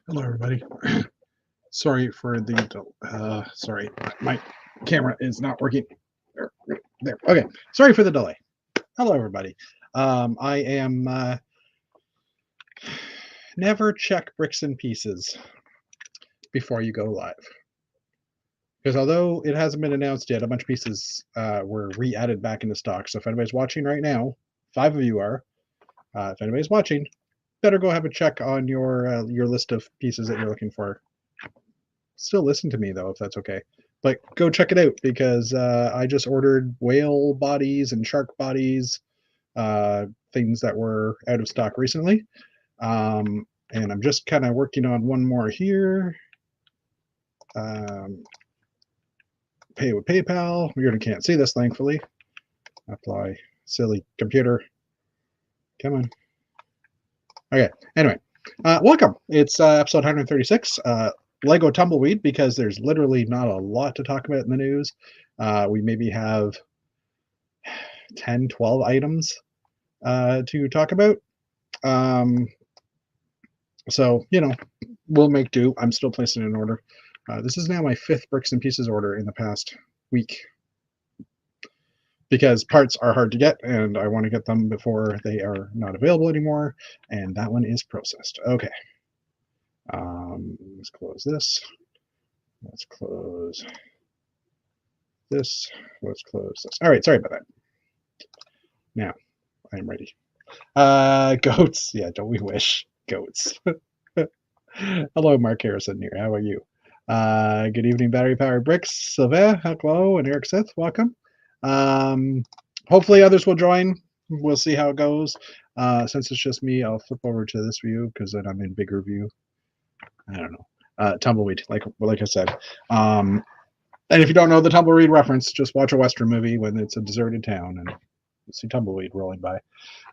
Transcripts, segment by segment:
Hello, everybody. Sorry for the sorry, my camera is not working. There. Okay. Sorry for the delay. Hello, everybody. I am never check bricks and pieces before you go live, because although it hasn't been announced yet, a bunch of pieces were re-added back into stock. So if anybody's watching right now, 5 of you are. If anybody's watching, better go have a check on your list of pieces that you're looking for. Still listen to me though, if that's okay. But go check it out, because I just ordered whale bodies and shark bodies, things that were out of stock recently. And I'm just kind of working on one more here. Pay with PayPal. You can't see this, thankfully. Apply. Silly computer. Come on. Okay. Anyway, welcome. It's episode 136. Lego Tumbleweed, because there's literally not a lot to talk about in the news. We maybe have 10, 12 items to talk about. So, we'll make do. I'm still placing an order. This is now my 5th bricks and pieces order in the past week, because parts are hard to get and I want to get them before they are not available anymore. And that one is processed. Okay. Let's close this. Let's close this. Let's close this. All right. Sorry about that. Now I'm ready. Goats. Yeah, don't we wish? Goats. Hello, Mark Harrison here. How are you? Good evening, Battery Powered Bricks. Sylvain, hello, and Eric Sith, welcome. Hopefully others will join. We'll see how it goes. Since it's just me, I'll flip over to this view because then I'm in bigger view. I don't know. Tumbleweed, like I said. And if you don't know the Tumbleweed reference, just watch a Western movie when it's a deserted town and you see Tumbleweed rolling by.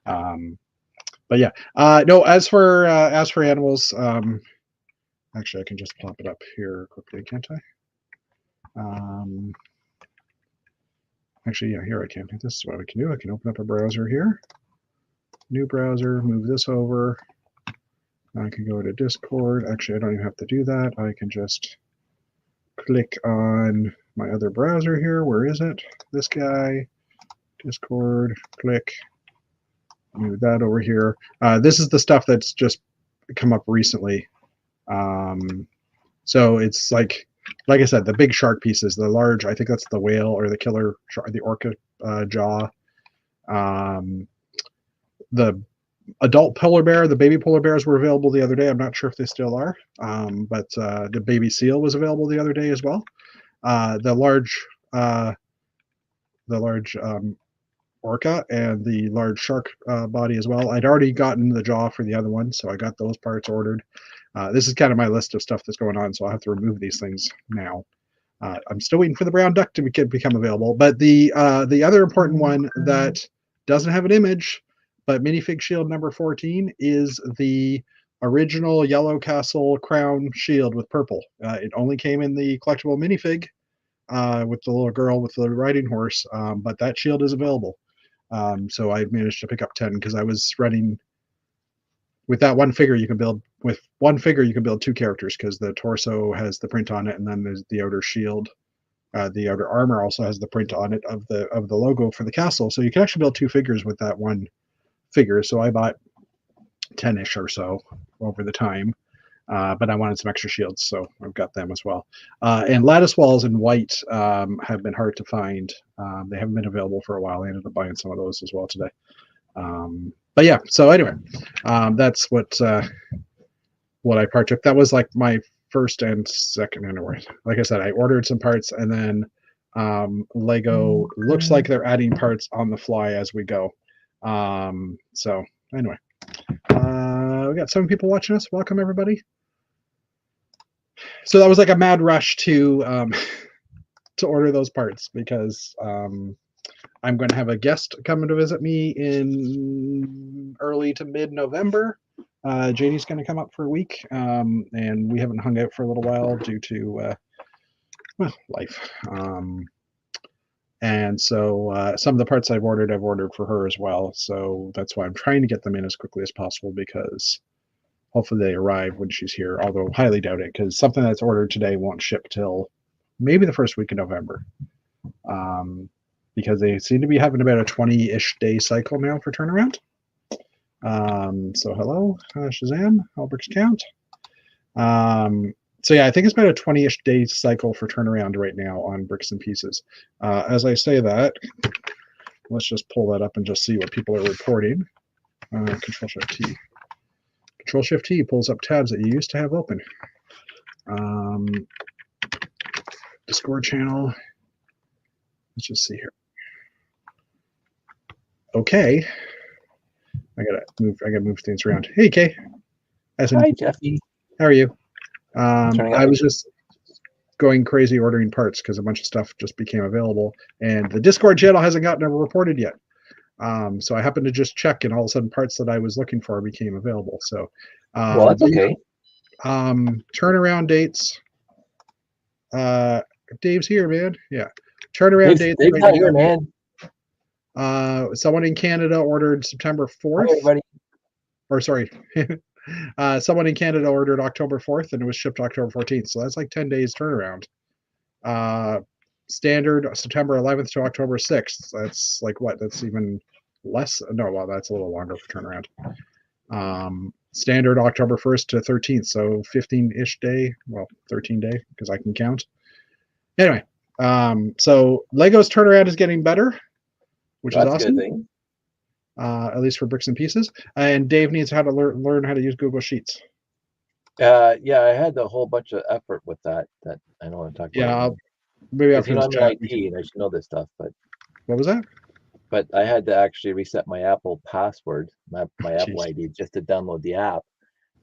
But yeah, no. As for animals, actually, I can just plop it up here quickly, can't I? Actually, yeah, here I can. This is what I can do. I can open up a browser here. New browser. Move this over. I can go to Discord. Actually, I don't even have to do that. I can just click on my other browser here. Where is it? This guy. Discord. Click. Move that over here. This is the stuff that's just come up recently. So it's like I said, the big shark pieces, the large, I think that's the whale or the killer shark, the orca jaw. The adult polar bear, the baby polar bears were available the other day. I'm not sure if they still are, but the baby seal was available the other day as well. The large orca and the large shark body as well. I'd already gotten the jaw for the other one, so I got those parts ordered. This is kind of my list of stuff that's going on, so I'll have to remove these things now. I'm still waiting for the brown duck to become available, but the other important one that doesn't have an image, but minifig shield number 14 is the original Yellow Castle crown shield with purple. It only came in the collectible minifig with the little girl with the riding horse, but that shield is available. So I managed to pick up 10 because I was running with that one figure. You can build 2 characters, because the torso has the print on it, and then there's the outer shield. The outer armor also has the print on it of the logo for the castle. So you can actually build 2 figures with that one figure. So I bought 10-ish or so over the time. But I wanted some extra shields, so I've got them as well. And lattice walls in white have been hard to find. They haven't been available for a while. I ended up buying some of those as well today. But yeah, so anyway, that's what I partook. That was like my first and second underwear. Like I said, I ordered some parts, and then Lego looks like they're adding parts on the fly as we go. So anyway, we got 7 people watching us. Welcome, everybody. So that was like a mad rush to to order those parts, because I'm going to have a guest coming to visit me in early to mid-November. Janie's going to come up for a week, and we haven't hung out for a little while due to life. And so some of the parts I've ordered for her as well. So that's why I'm trying to get them in as quickly as possible, because hopefully they arrive when she's here, although highly doubt it, because something that's ordered today won't ship till maybe the first week of November. Because they seem to be having about a 20-ish day cycle now for turnaround. So hello, Shazam, Albert's count. So yeah, I think it's about a 20-ish day cycle for turnaround right now on Bricks and Pieces. As I say that, let's just pull that up and just see what people are reporting. Control Shift T. Control Shift T pulls up tabs that you used to have open. Discord channel. Let's just see here. Okay. I gotta move things around. Hey Kay. Hi Jeffy. How are you? I was just going crazy ordering parts because a bunch of stuff just became available, and the Discord channel hasn't gotten reported yet. So I happened to just check, and all of a sudden parts that I was looking for became available. So well, that's okay. Turnaround dates. Dave's here, man. Yeah. Turnaround dates. Dave's not here, man. Someone in Canada ordered September 4th. Hi, everybody. Or sorry. Someone in Canada ordered October 4th and it was shipped October 14th. So that's like 10 days turnaround. Standard September 11th to October 6th. That's like what? That's even less. No, well, that's a little longer for turnaround. Standard October 1st to 13th. So 15-ish day. Well, 13 day because I can count. Anyway, so Lego's turnaround is getting better, which is awesome. Good thing. At least for Bricks and Pieces. And Dave needs how to learn how to use Google Sheets. Yeah, I had a whole bunch of effort with that I don't want to talk about. Yeah, maybe after this chat. I'm in IT and I should know this stuff, but what was that? But I had to actually reset my Apple password, my Apple ID, just to download the app.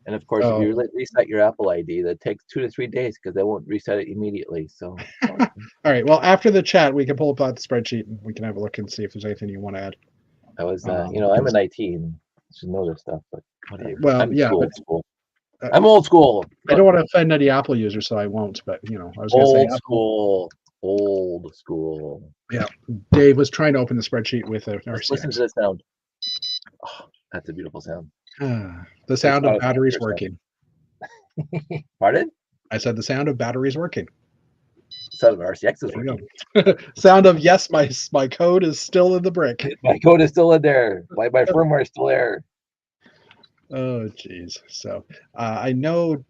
And of course, if you reset your Apple ID, that takes 2 to 3 days because they won't reset it immediately. So, all right. Well, after the chat, we can pull up that spreadsheet and we can have a look and see if there's anything you want to add. I was, I'm in IT and should know this stuff, but whatever. Well, I'm yeah, old school. I'm old school. I don't want to offend any Apple users, so I won't. But I was going to say old school. Yeah, Dave was trying to open the spreadsheet with a. Listen to the sound. Oh, that's a beautiful sound. The sound of batteries working. Pardon? I said the sound of batteries working. Sound of RCX is working. Sound of yes, my code is still in the brick. My code is still in there. My firmware is still there. Oh, geez. So I know.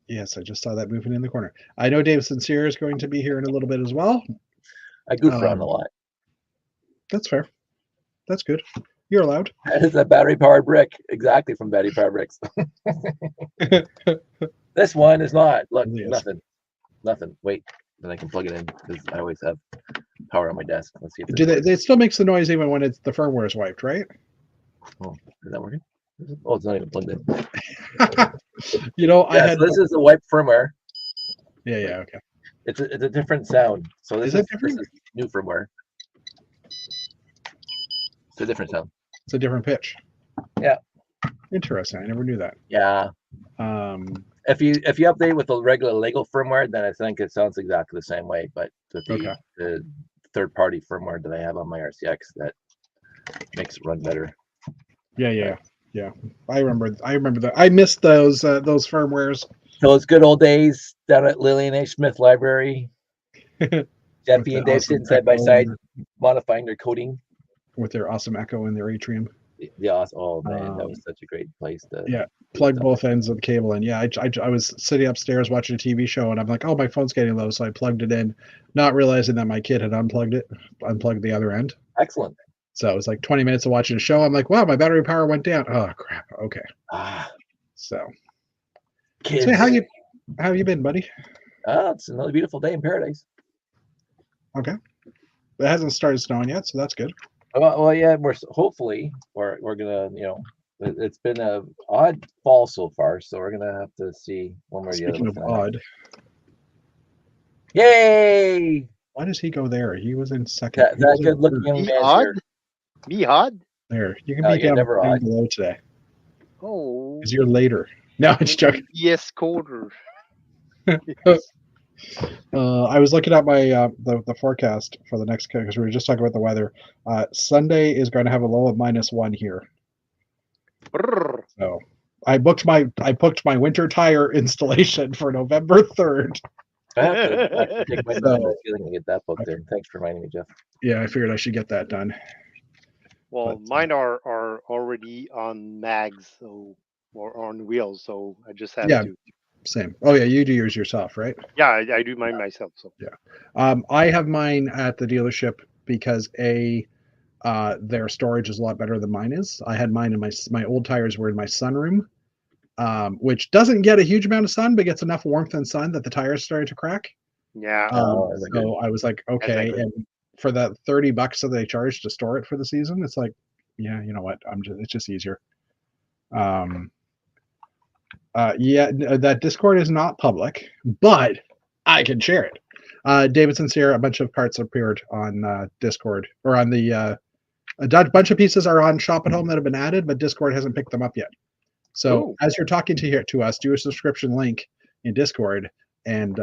Yes, I just saw that moving in the corner. I know Dave Sincere is going to be here in a little bit as well. I goof around a lot. That's fair. That's good. You're allowed. That is a battery-powered brick, exactly from battery powered bricks. This one is not. Look, nothing. Wait, then I can plug it in because I always have power on my desk. Let's see if it still makes the noise even when the firmware is wiped, right? Oh, is that working? Oh, it's not even plugged in. So this is the wiped firmware. Yeah, okay. It's a different sound. So this is new firmware. It's a different sound. It's a different pitch. Yeah. Interesting. I never knew that. Yeah. If you update with the regular Lego firmware, then I think it sounds exactly the same way. But with the third-party firmware that I have on my RCX, that makes it run better. Yeah. I remember that. I missed those firmwares. Those good old days down at Lillian H. Smith Library. Jeffy and Dave sitting side by side, modifying their coding. With their awesome echo in their atrium. Yeah. Oh man, that was such a great place to. Plug both ends of the cable in. Yeah, I was sitting upstairs watching a TV show and I'm like, oh, my phone's getting low, so I plugged it in, not realizing that my kid had unplugged the other end. Excellent. So it was like 20 minutes of watching a show. I'm like, wow, my battery power went down. Oh crap. Okay. So. Kids. So how have you been, buddy? It's another beautiful day in paradise. Okay. It hasn't started snowing yet, so that's good. Well, yeah, we're gonna, it's been a odd fall so far, so we're gonna have to see one way or the other. Speaking of odd. Yay! Why does he go there? He was in second. That good looking young man here. Me odd? There, you can be down below today. Oh. Because you're later. No, it's joking. Yes, quarter. I was looking at my the forecast for the next, because we were just talking about the weather. Sunday is going to have a low of -1 here. Brrr. So I booked my winter tire installation for November 3rd. I have to take my So- feeling and get that booked in. Thanks for reminding me, Jeff. Yeah, I figured I should get that done. Well, But, mine are already on mags, so or on wheels, so I just have Yeah. to. Same. Oh yeah, you do yours yourself, right? Yeah, I do mine myself. So I have mine at the dealership because their storage is a lot better than mine is. I had mine in my old tires were in my sunroom, which doesn't get a huge amount of sun, but gets enough warmth and sun that the tires started to crack. yeah, Is that good? So I was like, okay, good. and for that $30 that they charge to store it for the season, it's like, yeah, you know what? It's just easier. That Discord is not public, but I can share it. David Sincere, a bunch of parts appeared on Discord, or on the a bunch of pieces are on Shop at Home that have been added, but Discord hasn't picked them up yet. So Ooh. as you're talking to us, do a subscription link in Discord and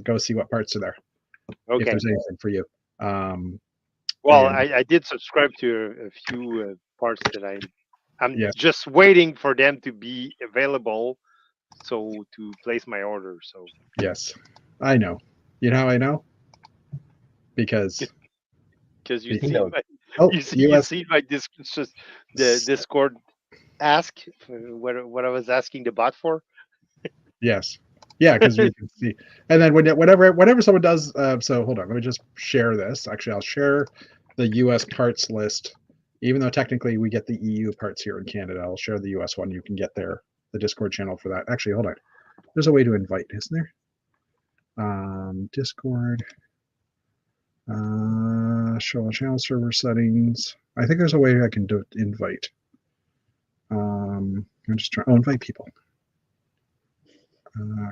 go see what parts are there. If Okay. there's anything for you. Well, and- I did subscribe to a few parts that I'm Yeah. just waiting for them to be available, so to place my order. So Yes, I know. You know how I know? Because because you You see know. my oh, you US see my just the Discord ask what I was asking the bot for. Yes. Yeah, because we can see. And then whenever someone does, so hold on, let me just share this. Actually, I'll share the US parts list. Even though technically we get the EU parts here in Canada, I'll share the US one. You can get the Discord channel for that. Actually, hold on. There's a way to invite, isn't there? Discord. Show channel server settings. I think there's a way I can do invite. I'm just trying. Oh, invite people.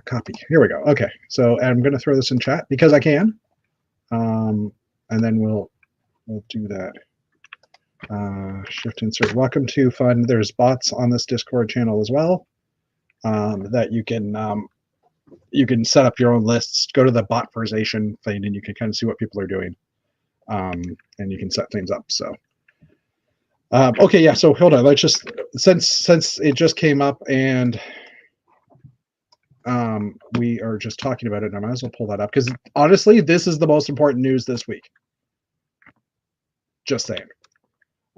Copy. Here we go. Okay, so I'm going to throw this in chat because I can, and then we'll do that. Shift insert. Welcome to fun. There's bots on this Discord channel as well that you can set up your own lists. Go to the botverization thing, and you can kind of see what people are doing, and you can set things up. So. Okay, yeah. So hold on. Let's just since it just came up and we are just talking about it, and I might as well pull that up because honestly, this is the most important news this week. Just saying.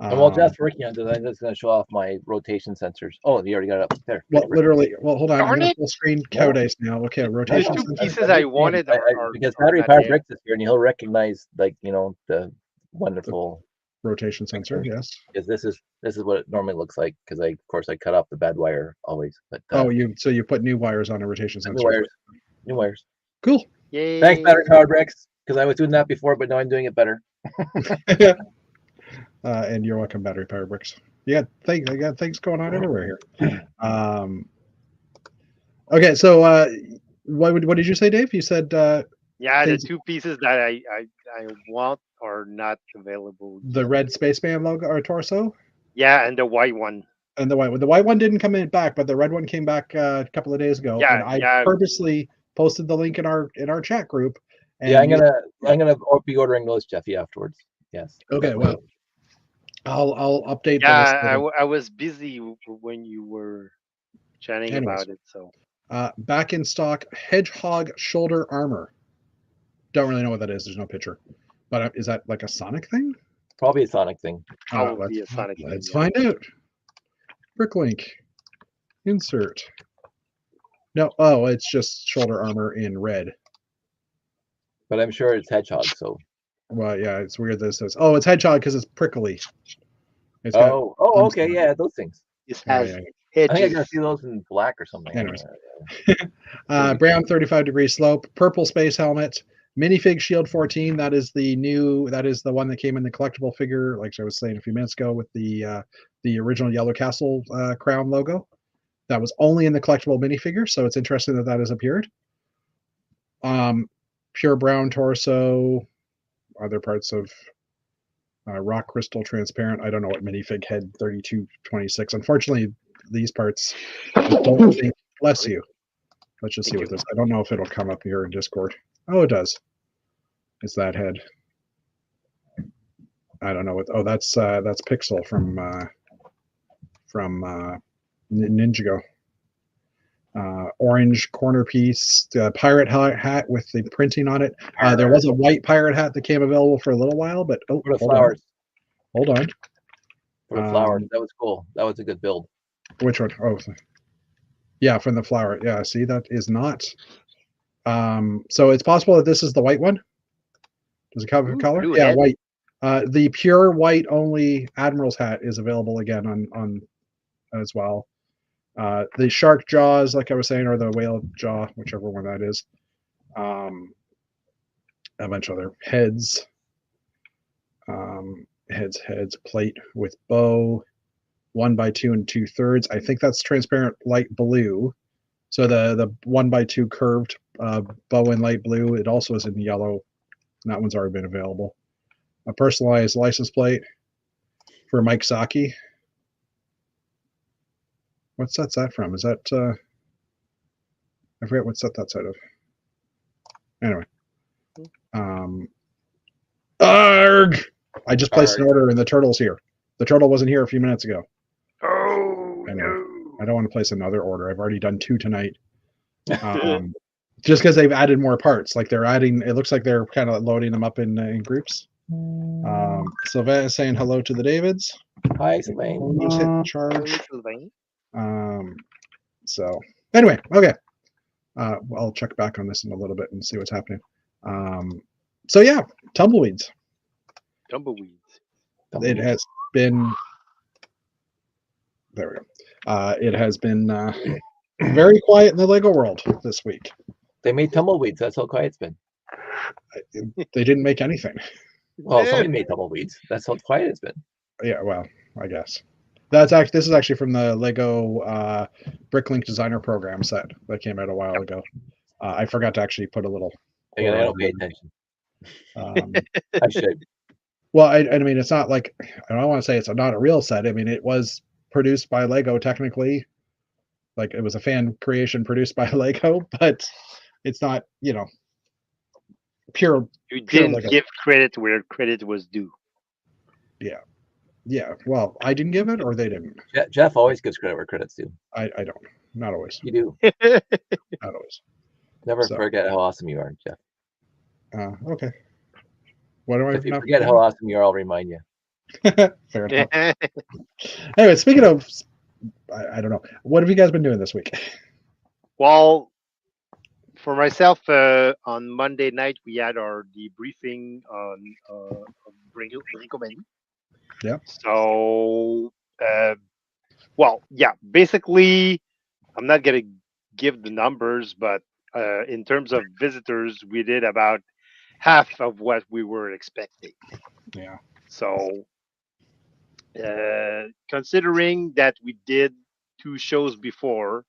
And while Jeff's working on this, I'm just going to show off my rotation sensors. Oh, you already got it up there. Well, literally. Well, hold on. I'm Darn going to it. full screen cow dice now. Okay, rotation. two sensor. pieces I wanted are because are battery not powered there. bricks is here, and he'll recognize the wonderful Rotation sensor. Yes. because this is what it normally looks like. Because of course I cut off the bad wire always. But you put new wires on a rotation sensor. New wires. Cool. Yay! Thanks, battery powered bricks. Because I was doing that before, but now I'm doing it better. And you're welcome, battery power bricks. I got things going on everywhere here. Okay, so what did you say, Dave? You said Yeah, the things- two pieces that I want are not available. the red spaceman logo or torso, Yeah, and the white one. and the white one. The white one didn't come in back, but the red one came back a couple of days ago. Yeah, and I yeah. purposely posted the link in our chat group. And Yeah, I'm gonna be ordering those, Jeffy, afterwards. Yes. Okay, well, I'll update Yeah, the list. I was busy when you were chatting Anyways. about it. So Back in stock, Hedgehog shoulder armor. Don't really know what that is. There's no picture, but is that like a Sonic thing? Probably a Sonic thing. probably a Sonic. Let's thing, yeah. find out. Bricklink. Insert. No, oh, it's just shoulder armor in red. But I'm sure it's Hedgehog, so. Well, yeah, it's weird that it says, oh, it's Hedgehog because it's prickly. It's got Okay, yeah, those things. This Yeah, has yeah. I think I edges. gotta see those in black or something. Anyways. Brown 35-degree slope, purple space helmet, minifig shield 14. That is the one that came in the collectible figure, like I was saying a few minutes ago, with the original Yellow Castle crown logo. That was only in the collectible minifigure, so it's interesting that has appeared. Pure brown torso, other parts of rock crystal transparent. I don't know what minifig head 3226. Unfortunately, these parts I don't think. Bless you. Let's just see what this. I don't know if it'll come up here in Discord. Oh, it does. It's that head. I don't know what. Oh, that's Pixel from Ninjago. Orange corner piece, pirate hat with the printing on it. There was a white pirate hat that came available for a little while, but For the hold flowers. on. Hold on. For the flowers. That was cool. That was a good build. Which one? Oh, yeah, from the flower. Yeah, see, that is not. So it's possible that this is the white one. Does it cover color? blue Yeah, head. white. The pure white only Admiral's hat is available again on as well. The shark jaws, like I was saying, or the whale jaw, whichever one that is. A bunch of other heads. Heads, plate with bow, 1x2 2/3. I think that's transparent light blue. So the 1x2 curved bow in light blue. It also is in yellow. And that one's already been available. A personalized license plate for Mike Saki. What set's that from? Is that I forget what set that's out of. Anyway. Arg! I just placed an order and the turtle's here. The turtle wasn't here a few minutes ago. Oh, Anyway, no. I don't want to place another order. I've already done 2 tonight. Just because they've added more parts. Like they're adding, it looks like they're kind of loading them up in groups. Sylvain is saying hello to the Davids. Hi, Sylvain. Just hit charge. So anyway, okay. I'll check back on this in a little bit and see what's happening. So yeah, tumbleweeds. Tumbleweeds. It has been. There we go. It has been very quiet in the Lego world this week. They made tumbleweeds. That's how quiet it's been. They didn't make anything. Well, somebody made tumbleweeds. That's how quiet it's been. Yeah, well, I guess. This is actually from the Lego Bricklink Designer Program set that came out a while ago. I forgot to actually put a little. I don't pay attention. I should. Well, I mean, it's not like I don't want to say it's not a real set. I mean, it was produced by Lego technically. Like it was a fan creation produced by Lego, but it's not, pure. You pure didn't Lego. give credit where credit was due. Yeah. Well, I didn't give it, or they didn't. Jeff always gives credit where credit's due. I don't. Not always. You do. Not always. Never forget how awesome you are, Jeff. Okay. What do I? If you forget how awesome you are, I'll remind you. Fair enough. Anyway, speaking of, I don't know. What have you guys been doing this week? Well, for myself, on Monday night we had our debriefing on Brincomani. Yeah. So, basically, I'm not gonna give the numbers, but in terms of visitors, we did about half of what we were expecting. Yeah. So, considering that we did 2 shows before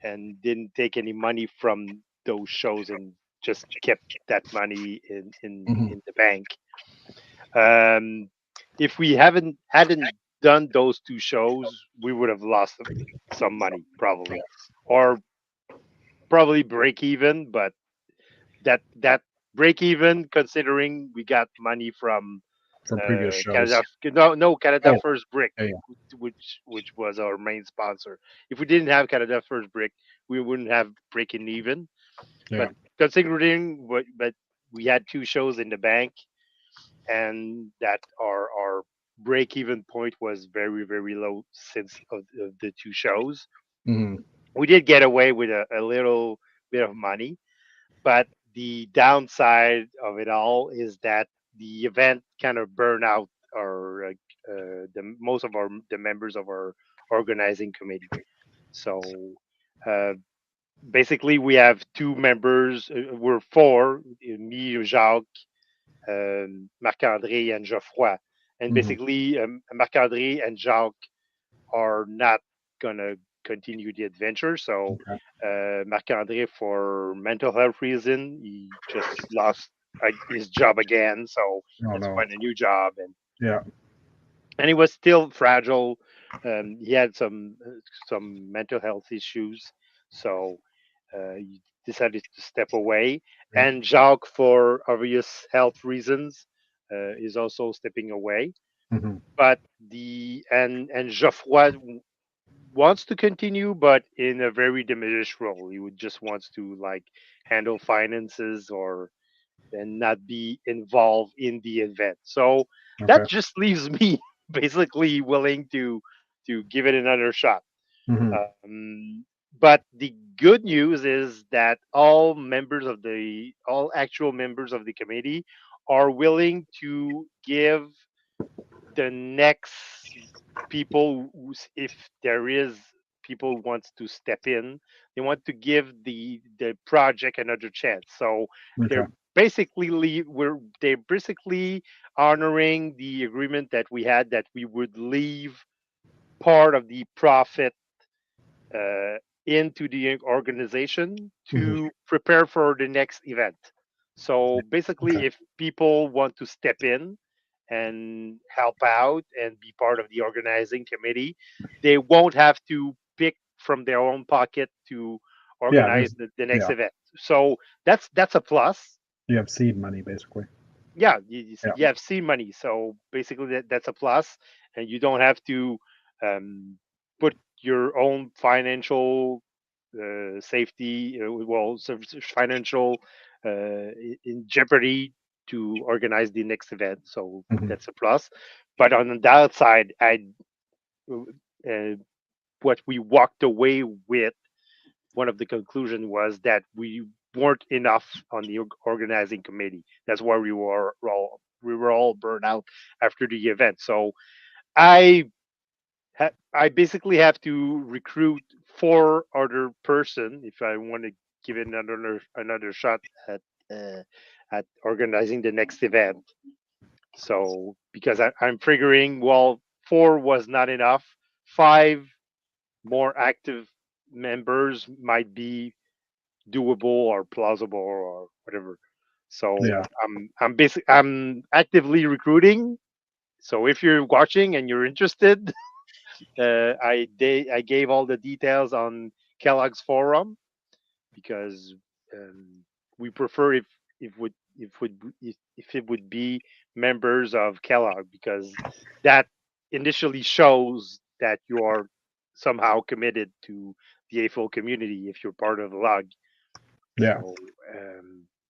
and didn't take any money from those shows and just kept that money in the bank. If we hadn't done those 2 shows, we would have lost some money probably, or probably break even. But that break even, considering we got money from previous shows. Canada First Brick, Yeah. which was our main sponsor. If we didn't have Canada First Brick, we wouldn't have breaking even. Yeah. But considering but we had 2 shows in the bank, and that our break even point was very, very low since of the 2 shows. Mm-hmm. We did get away with a little bit of money, but the downside of it all is that the event kind of burned out most of the members of our organizing committee. So basically, we have 2 members. We're 4: me, Jacques, Marc-André, and Geoffroy. And basically, Marc-André and Jacques are not gonna continue the adventure. So Marc-André, for mental health reason, he just lost his job again. So let's find a new job. And he was still fragile. He had some mental health issues. So he decided to step away. And Jacques, for obvious health reasons, is also stepping away. But and Geoffroy wants to continue, but in a very diminished role. He would just wants to like handle finances or and not be involved in the event. So Okay. that just leaves me basically willing to give it another shot. Hmm. But the good news is that all actual members of the committee are willing to give the next people if there is people wants to step in, they want to give the project another chance. So Okay. they're they're basically honoring the agreement that we had, that we would leave part of the profit uh, into the organization Hmm. to prepare for the next event. So basically, Okay. if people want to step in and help out and be part of the organizing committee, they won't have to pick from their own pocket to Yeah. organize the next Yeah. event. So that's a plus. You have seed money basically. Yeah, Yeah. you have seed money, so basically that's a plus, and you don't have to put your own financial safety, financial in jeopardy to organize the next event. So Hmm. that's a plus. But on the downside, uh, what we walked away with, one of the conclusion was that we weren't enough on the organizing committee. That's why we were all burned out after the event. So I I basically have to recruit four other person if I want to give it another shot uh, at organizing the next event. So because I'm figuring, well, four was not enough. Five more active members might be doable or plausible or whatever. So Yeah. I'm actively recruiting. So if you're watching and you're interested, I gave all the details on Kellogg's forum, because we prefer if it would be members of Kellogg, because that initially shows that you are somehow committed to the AFO community if you're part of the log. Yeah. So,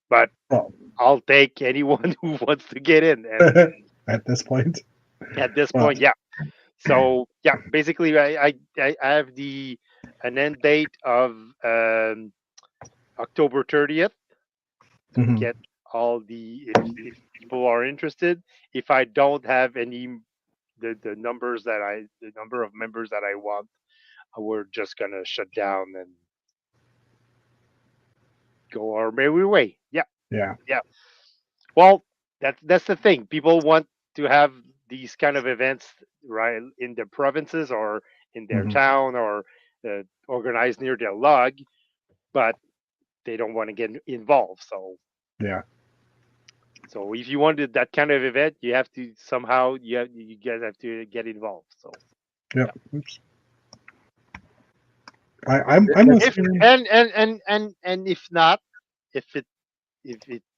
but Well, I'll take anyone who wants to get in. And at this point, at this well, point, yeah. So yeah, basically, I have an end date of October 30th to mhm. get all the if people are interested. If I don't have any the number of members that I want, we're just gonna shut down and go our merry way. Yeah, Yeah. yeah. Well, that's the thing. People want to have these kind of events right in their provinces or in their Hmm. town, or organized near their log, but they don't want to get involved. Yeah. So if you wanted that kind of event, you have to somehow you guys have to get involved. So yeah. Yep. Oops. I'm If assuming. and if not, if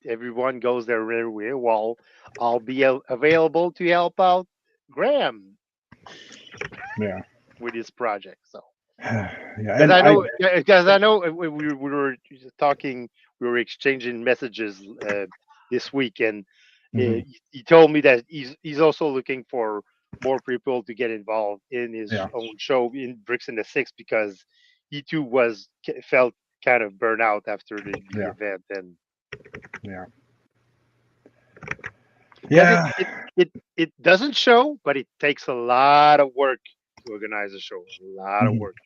everyone goes their way, well, I'll be available to help out Graham Yeah. with his project. So Yeah. because And I I. know, because I know we were just talking, we were exchanging messages this week, and Mhm. he told me that he's also looking for more people to get involved in his Yeah. own show in Bricks in the Six, because he too felt kind of burnt out after the Yeah. event, and Yeah. because Yeah. it doesn't show, but it takes a lot of work to organize a show, a lot of Mhm. work.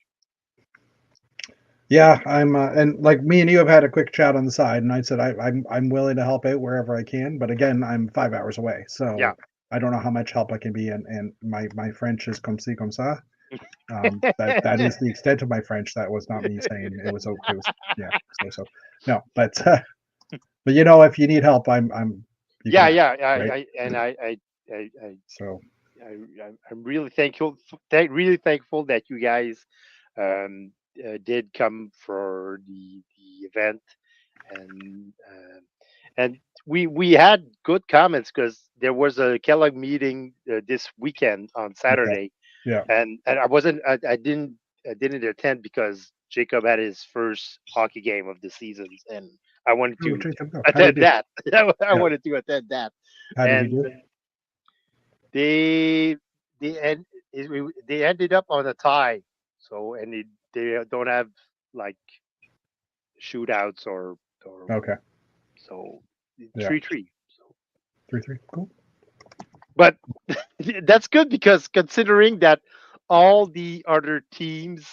Yeah. I'm. And like me and you have had a quick chat on the side, and I said I'm willing to help out wherever I can, but again, I'm 5 hours away, Yeah. so I don't know how much help I can be. And my French is comme ci comme ça. That is the extent of my French. That was not me saying it was. It was, yeah. So no, but if you need help, you can Yeah, ask, yeah, right? I, So I'm really really thankful that you guys did come for the event, and and we had good comments, because there was a Kellogg meeting this weekend on okay, Saturday, yeah, and I wasn't I didn't didn't attend because Jacob had his first hockey game of the seasons, and I wanted Oh, to Jacob, go. attend that. I Yeah. wanted to attend that, How did he and do? they ended up on a tie. So and they don't have like shootouts or Okay. so Yeah. 3-3. So, 3-3. Cool. but that's good because considering that all the other teams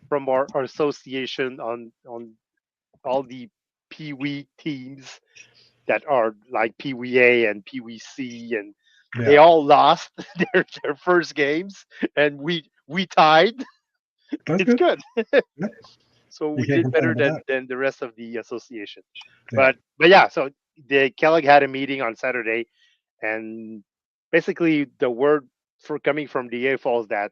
from our association on all the Pee Wee teams that are like Pee Wee A and Pee Wee C, and they Yeah. all lost their first games, and we tied. That's It's good. good. Yeah. So You we can't did complain better about that. than the rest of the association. Yeah. But yeah, so the Kellogg had a meeting on Saturday, and basically the word for coming from the AFL is that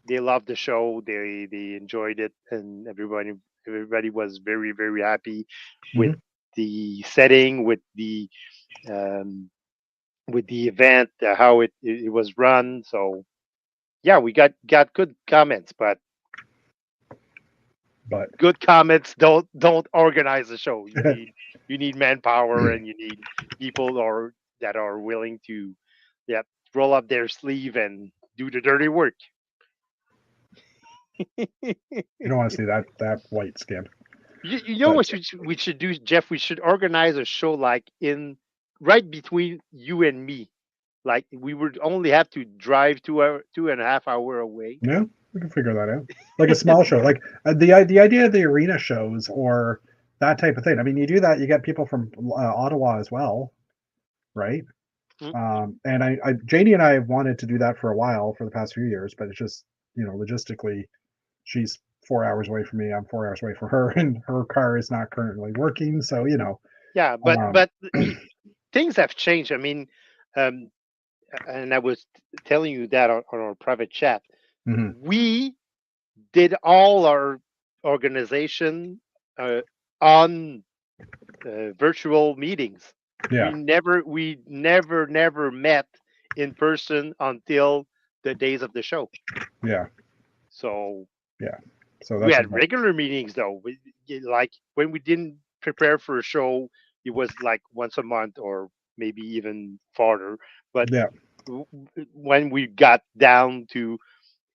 they loved the show, they enjoyed it, and everybody was very very happy with Mhm. the setting, um, with the event, how it was run. So yeah, we got good comments, but But good comments don't organize a show. You need manpower, and you need people that are willing to, yeah, roll up their sleeve and do the dirty work. you don't want to see that white skin. You know But what we should do, Jeff? We should organize a show like in right between you and me. Like we would only have to drive 2.5 hour away. yeah, we can figure that out. Like a small show, like the idea of the arena shows or that type of thing. I mean, you do that, you get people from Ottawa as well, right? Mm. And Janie and I have wanted to do that for a while for the past few years, but it's just logistically, she's 4 hours away from me. I'm 4 hours away from her, and her car is not currently working. So Yeah, um, things have changed. I mean, um, and I was telling you that on our private chat. mhm, We did all our organization uh, on virtual meetings. yeah, We never met in person until the days of the show. yeah, So yeah. So we that's had about regular meetings though. Like when we didn't prepare for a show, it was like once a month or maybe even farther. But yeah, when we got down to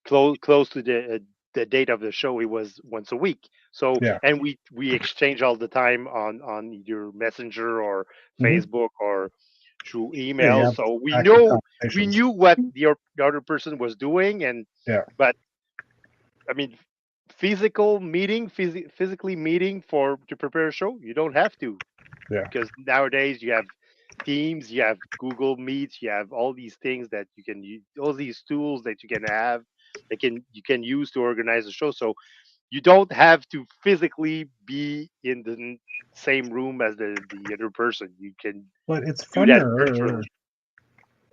close to the date of the show, it was once a week. So yeah. and we exchange all the time on either Messenger or Hmm. Facebook or through Yeah, you email. have So active we conversations. knew what the other person was doing, and Yeah, but I mean, physically meeting for to prepare a show, you don't have to, yeah. because nowadays you have Teams, you have Google Meets, you have all these things that you can use, all these tools that you can have, that you can use to organize a show. So you don't have to physically be in the same room as the other person. You can But it's do that funnier. virtually.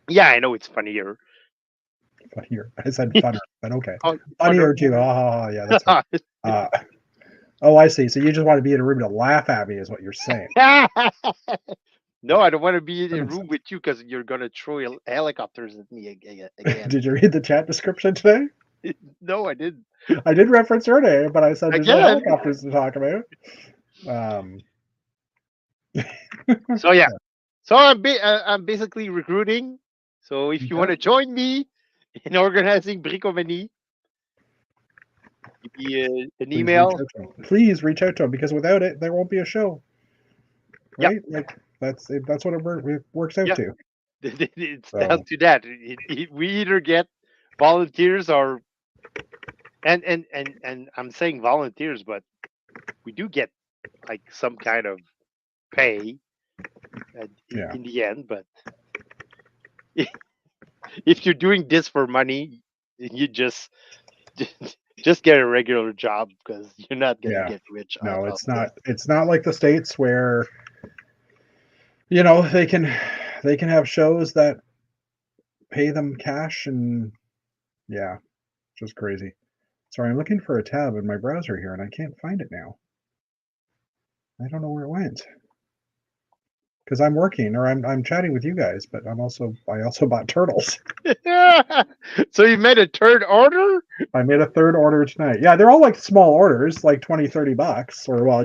Yeah, I know it's funnier. Funnier. I said funner, but okay. Oh, Funnier too. Oh, yeah, that's right. Uh, oh, I see. So you just want to be in a room to laugh at me, is what you're saying. No, I don't want to be in That a makes room with you because you're gonna throw helicopters at me again. Did you read the chat description today? No, I didn't. I did reference her name, but I said there's no Again. helicopters to talk about. Um, So yeah. So I'm basically recruiting. So if you want okay. to join me in organizing Bricomanie, give me an Please reach email. out to him. Please reach out to him because without it, there won't be a show, Yeah, right? Like that's what it works out yeah. to. It's down So to that. We either get volunteers or and I'm saying volunteers, but we do get like some kind of pay yeah, in the end. But if you're doing this for money, you just get a regular job because you're not gonna yeah. get rich No, off it's this. not. It's not like the states where they can have shows that pay them cash and yeah, just crazy. Sorry, I'm looking for a tab in my browser here and I can't find it now. I don't know where it went. because I'm working or I'm chatting with you guys, but I also bought turtles. So you made a third order? I made a third order tonight. Yeah, they're all like small orders, like $20-$30, or well,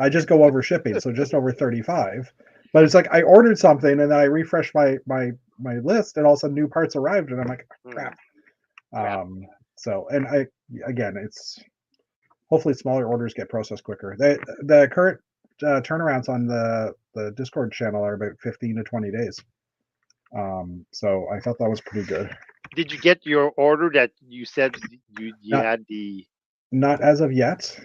I just go over shipping, so just over 35. But it's like I ordered something and then I refreshed my list, and all of a sudden new parts arrived, and I'm like, crap. Crap. So, and it's hopefully smaller orders get processed quicker. The current turnarounds on the Discord channel are about 15 to 20 days. So I thought that was pretty good. Did you get your order that you said you Not- had the? Not as of yet.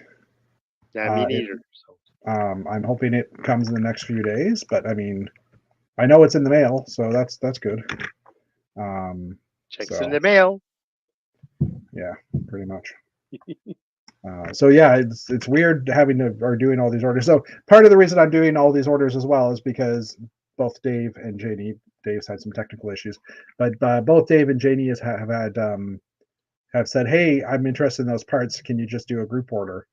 Yeah, me neither. So. I'm hoping it comes in the next few days, but I mean, I know it's in the mail, so that's good. Checks So in the mail. yeah, pretty much. So yeah, it's weird having to or doing all these orders. So part of the reason I'm doing all these orders as well is because both Dave and Janie, Dave's had some technical issues, but both Dave and Janie have said, hey, I'm interested in those parts. Can you just do a group order?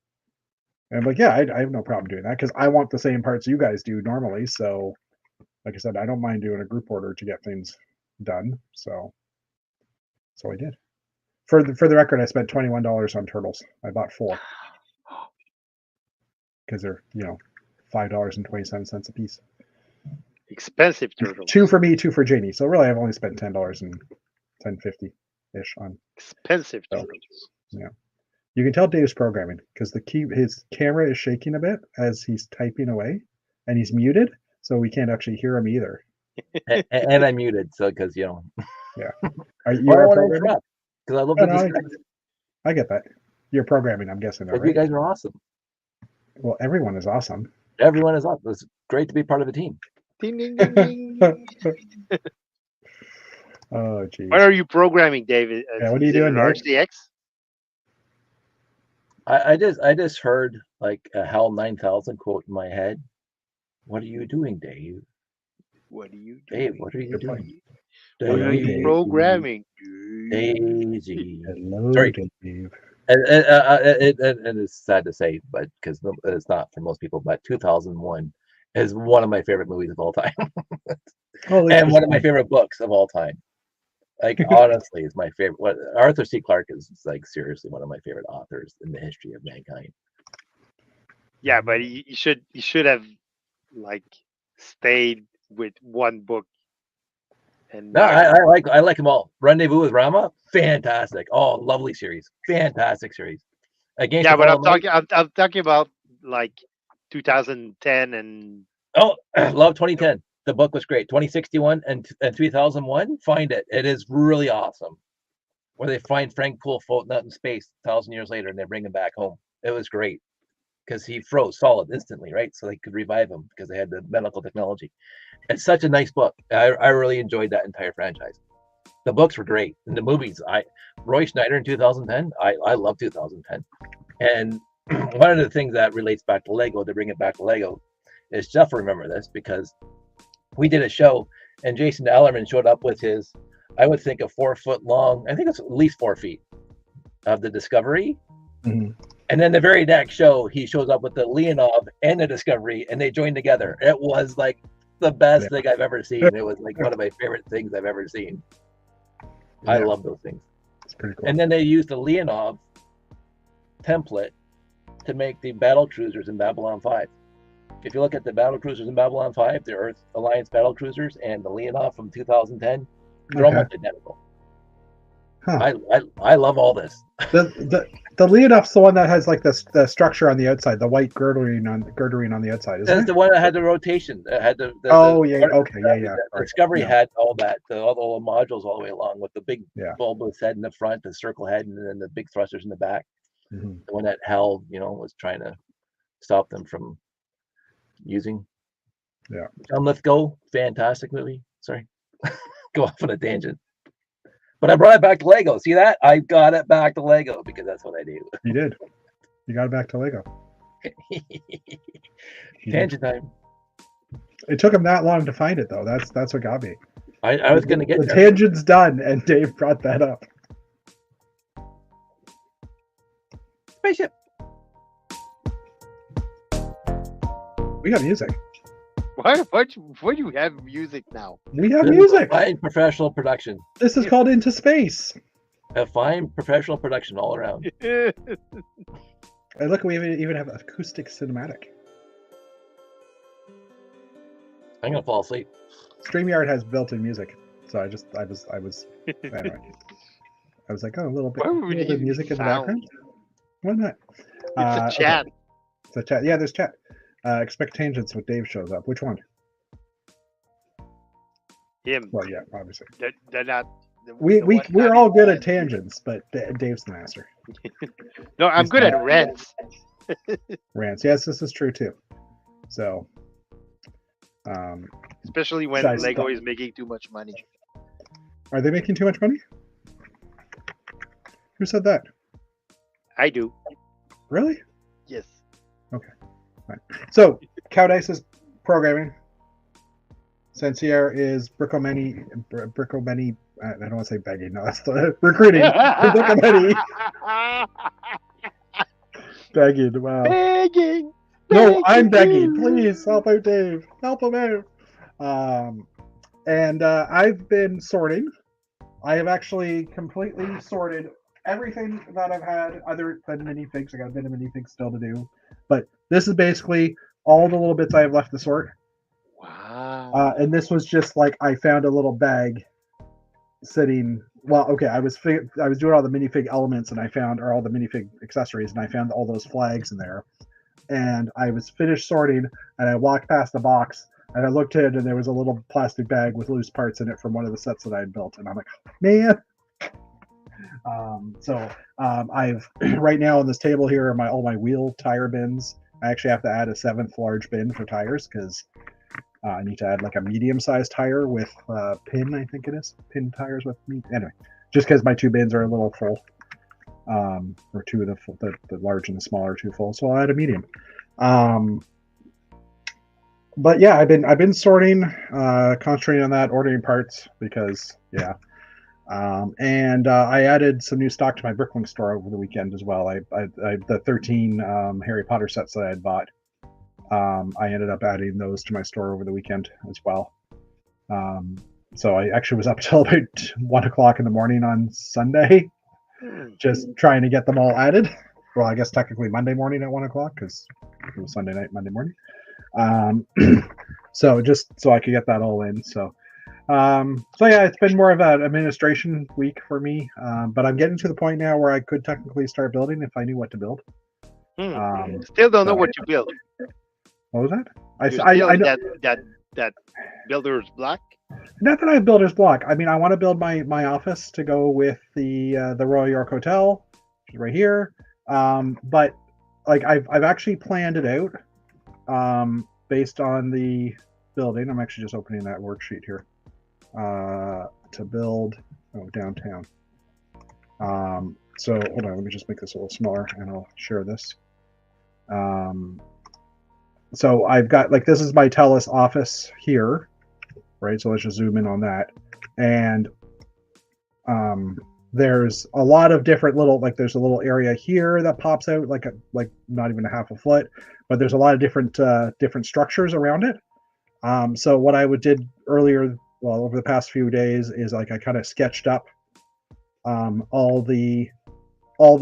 And I'm like, yeah, I have no problem doing that because I want the same parts you guys do normally. So, like I said, I don't mind doing a group order to get things done. So I did. For the record, I spent $21 on turtles. I bought 4 because they're $5.27 a piece. Expensive turtles. 2 for me, 2 for Janie. So really, I've only spent $10 and $10.50 ish on expensive turtles. Yeah. You can tell Dave's programming because his camera is shaking a bit as he's typing away, and he's muted, so we can't actually hear him either. And I'm muted, so because Yeah. I don't want to interrupt because I love the distraction. I get that. You're programming, I'm guessing. But right? you guys are awesome. Well, everyone is awesome. Everyone is awesome. It's great to be part of a team. Ding ding ding ding. Oh, geez. What are you programming, David? Yeah, what are you doing, Dave? RCX? I just heard like a HAL 9000 quote in my head. What are you doing, Dave? What are you doing? Dave, what are you doing? What are you programming? Daisy. Hello, Sorry. Dave. And it's sad to say, but because it's not for most people, but 2001 is one of my favorite movies of all time. And one of my favorite books of all time. Like, honestly, is my favorite. What Arthur C. Clarke is like seriously one of my favorite authors in the history of mankind. Yeah, but you should have like stayed with one book. And no, I like them all. Rendezvous with Rama, fantastic. Oh, lovely series, fantastic series. Against yeah, but I'm talking about like 2010 and love 2010. The book was great. 2061 and 3001. Find it. It is really awesome. Where they find Frank Poole floating out in space 1,000 years later and they bring him back home. It was great because he froze solid instantly, right? So they could revive him because they had the medical technology. It's such a nice book. I really enjoyed that entire franchise. The books were great. And the movies, Roy Schneider in 2010, I love 2010. And one of the things that relates back to Lego, to bring it back to Lego, is Jeff will remember this because we did a show and Jason Allerman showed up with his, I would think, a 4 foot long, I think it's at least 4 feet of the Discovery. Mm-hmm. And then the very next show, he shows up with the Leonov and the Discovery and they joined together. It was like the best thing I've ever seen. It was like one of my favorite things I've ever seen. I love those things. It's pretty cool. And then they used the Leonov template to make the battle cruisers in Babylon 5. If you look at the battle cruisers in Babylon 5, the Earth Alliance battle cruisers and the Leonov from 2010, they're almost identical. Huh. I love all this. The Leonov's the one that has like the structure on the outside, the white girdering on the outside. Isn't That's it? the one that had the rotation. That had the Discovery had all that, all the modules all the way along with the big bulbous head in the front, the circle head, and then the big thrusters in the back. Mm-hmm. The one that Hal, was trying to stop them from using. Yeah. John Lithgow, fantastic movie. Sorry, go off on a tangent. But I brought it back to Lego. See that? I got it back to Lego because that's what I do. You did. You got it back to Lego. Tangent time. It took him that long to find it, though. That's what got me. I was going to get the tangent's done, and Dave brought that up. Spaceship. We got music. Why do you have music now? We have This is music. fine professional production. This is called Into Space. A fine professional production all around. And look, we even have acoustic cinematic. I'm gonna fall asleep. StreamYard has built-in music, so I was anyway. I was like, oh, a little bit, Why would we of use music in the sound? background. Why not? It's a chat. Okay. It's a chat. Yeah, there's chat. Expect tangents when Dave shows up. Which one? Him. Well, yeah, obviously. They're not. We're all good at tangents, but Dave's the master. No, I'm good at rants. Rants. Yes, this is true too. So, Especially when Besides Lego stuff. is making too much money. are they making too much money? Who said that? I do. Really? Yes. So, Cowdice's programming. Sensier is Bricomany. I don't want to say begging. No, that's the recruiting. Bricomany begging. Wow. Begging. No, I'm begging. begging. Please help out Dave. Help him out. And I've been sorting. I have actually completely sorted everything that I've had other than minifigs. I got a bit of minifigs still to do. But this is basically all the little bits I have left to sort. Wow. And this was just like I found a little bag sitting. Well, okay, I was doing all the minifig elements, and I found or all the minifig accessories, and I found all those flags in there. And I was finished sorting, and I walked past the box, and I looked in, and there was a little plastic bag with loose parts in it from one of the sets that I had built, and I'm like, man. I've right now on this table here are all my wheel tire bins. I actually have to add a 7th large bin for tires because I need to add like a medium-sized tire with pin. I think it is pin tires with me. Anyway, just because my 2 bins are a little full, or 2 of the large and the smaller are too full, so I'll add a medium. But yeah, I've been sorting, concentrating on that, ordering parts because yeah. And I added some new stock to my Bricklink store over the weekend as well. I the 13 Harry Potter sets that I had bought. I ended up adding those to my store over the weekend as well. So I actually was up till about 1 o'clock in the morning on Sunday, just trying to get them all added. Well, I guess technically Monday morning at 1 o'clock because it was Sunday night, Monday morning. So just so I could get that all in. So yeah, it's been more of an administration week for me, but I'm getting to the point now where I could technically start building if I knew what to build. Still don't know what you build. What was that? I know that builder's block. Not that I have builder's block. I mean, I want to build my office to go with the Royal York Hotel, which is right here. But like I've actually planned it out based on the building. I'm actually just opening that worksheet here. To build downtown. So hold on, let me just make this a little smaller and I'll share this. So I've got like this is my TELUS office here, right? So let's just zoom in on that. And there's a lot of different little there's a little area here that pops out like not even a half a foot, but there's a lot of different structures around it. So what I did earlier, well, over the past few days, is like I kind of sketched up all the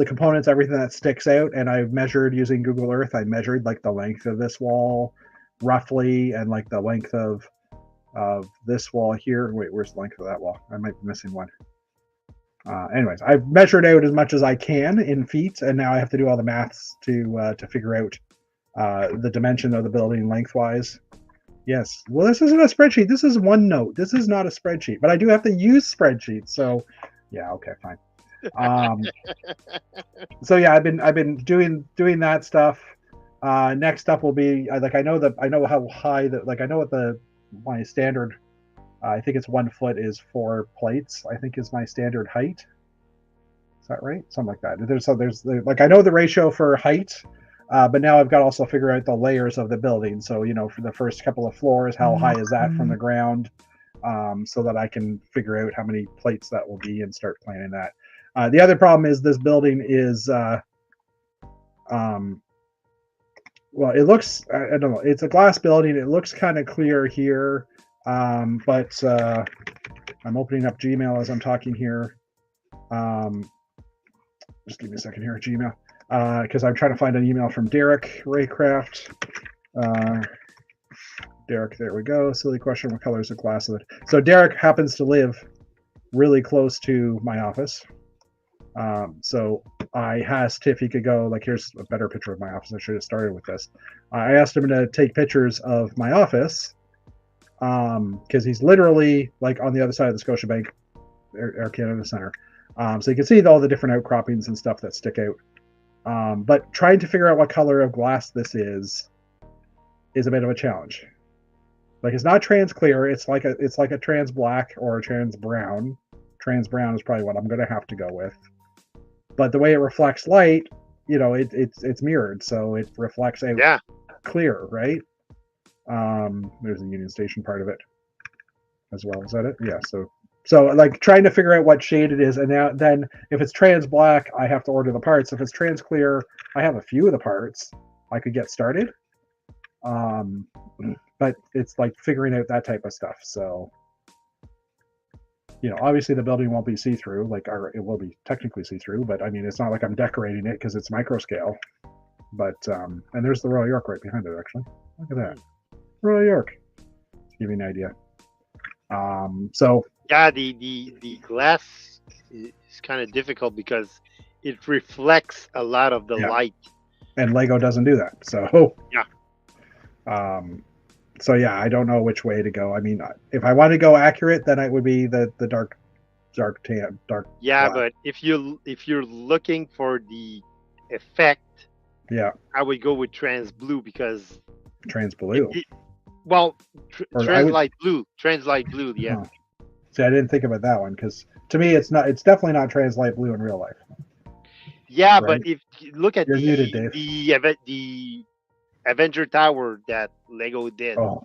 components, everything that sticks out, and I've measured using Google Earth. I measured like the length of this wall roughly, and like the length of this wall here. Wait, where's the length of that wall? I might be missing one. Anyways, I've measured out as much as I can in feet, and now I have to do all the maths to figure out the dimension of the building lengthwise. Yes. Well, this isn't a spreadsheet. This is OneNote. This is not a spreadsheet, but I do have to use spreadsheets. So, yeah. Okay. Fine. So yeah, I've been doing that stuff. Next up will be I know how high I know what my standard. I think it's 1 foot is 4 plates. I think is my standard height. Is that right? Something like that. There's I know the ratio for height. But now I've got to also figure out the layers of the building. So, for the first couple of floors, how high is that from the ground? So that I can figure out how many plates that will be and start planning that. The other problem is this building is well, it looks, I don't know, it's a glass building. It looks kind of clear here, but I'm opening up Gmail as I'm talking here. Just give me a second here, Gmail, because I'm trying to find an email from Derek Raycraft. Derek, there we go. Silly question, what color is the glass of it? So Derek happens to live really close to my office. So I asked if he could go, like, here's a better picture of my office. I should have started with this. I asked him to take pictures of my office because he's literally like on the other side of the Scotiabank Air Canada Center. So you can see all the different outcroppings and stuff that stick out. But trying to figure out what color of glass this is a bit of a challenge. Like, it's not trans clear. It's like a trans black or a trans brown. Trans brown is probably what I'm going to have to go with. But the way it reflects light, it's mirrored, so it reflects out clear, right? There's the Union Station part of it as well. Is that it? Yeah. So like trying to figure out what shade it is, and then if it's trans black, I have to order the parts. If it's trans clear, I have a few of the parts. I could get started. But it's like figuring out that type of stuff. So, obviously the building won't be see-through, or it will be technically see-through, but I mean, it's not like I'm decorating it because it's micro scale. But, and there's the Royal York right behind it, actually. Look at that. Royal York. To give you an idea. So. Yeah, the glass is kind of difficult because it reflects a lot of the light. And Lego doesn't do that. So. Yeah. So yeah, I don't know which way to go. I mean, if I want to go accurate, then it would be the dark tan, dark. Yeah, black. but if you're looking for the effect, I would go with trans blue because trans blue. Trans light blue, yeah. Huh. See, I didn't think about that one because to me, it's definitely not trans light blue in real life. Yeah, right? But if you look at the Avenger Tower that Lego did. Oh,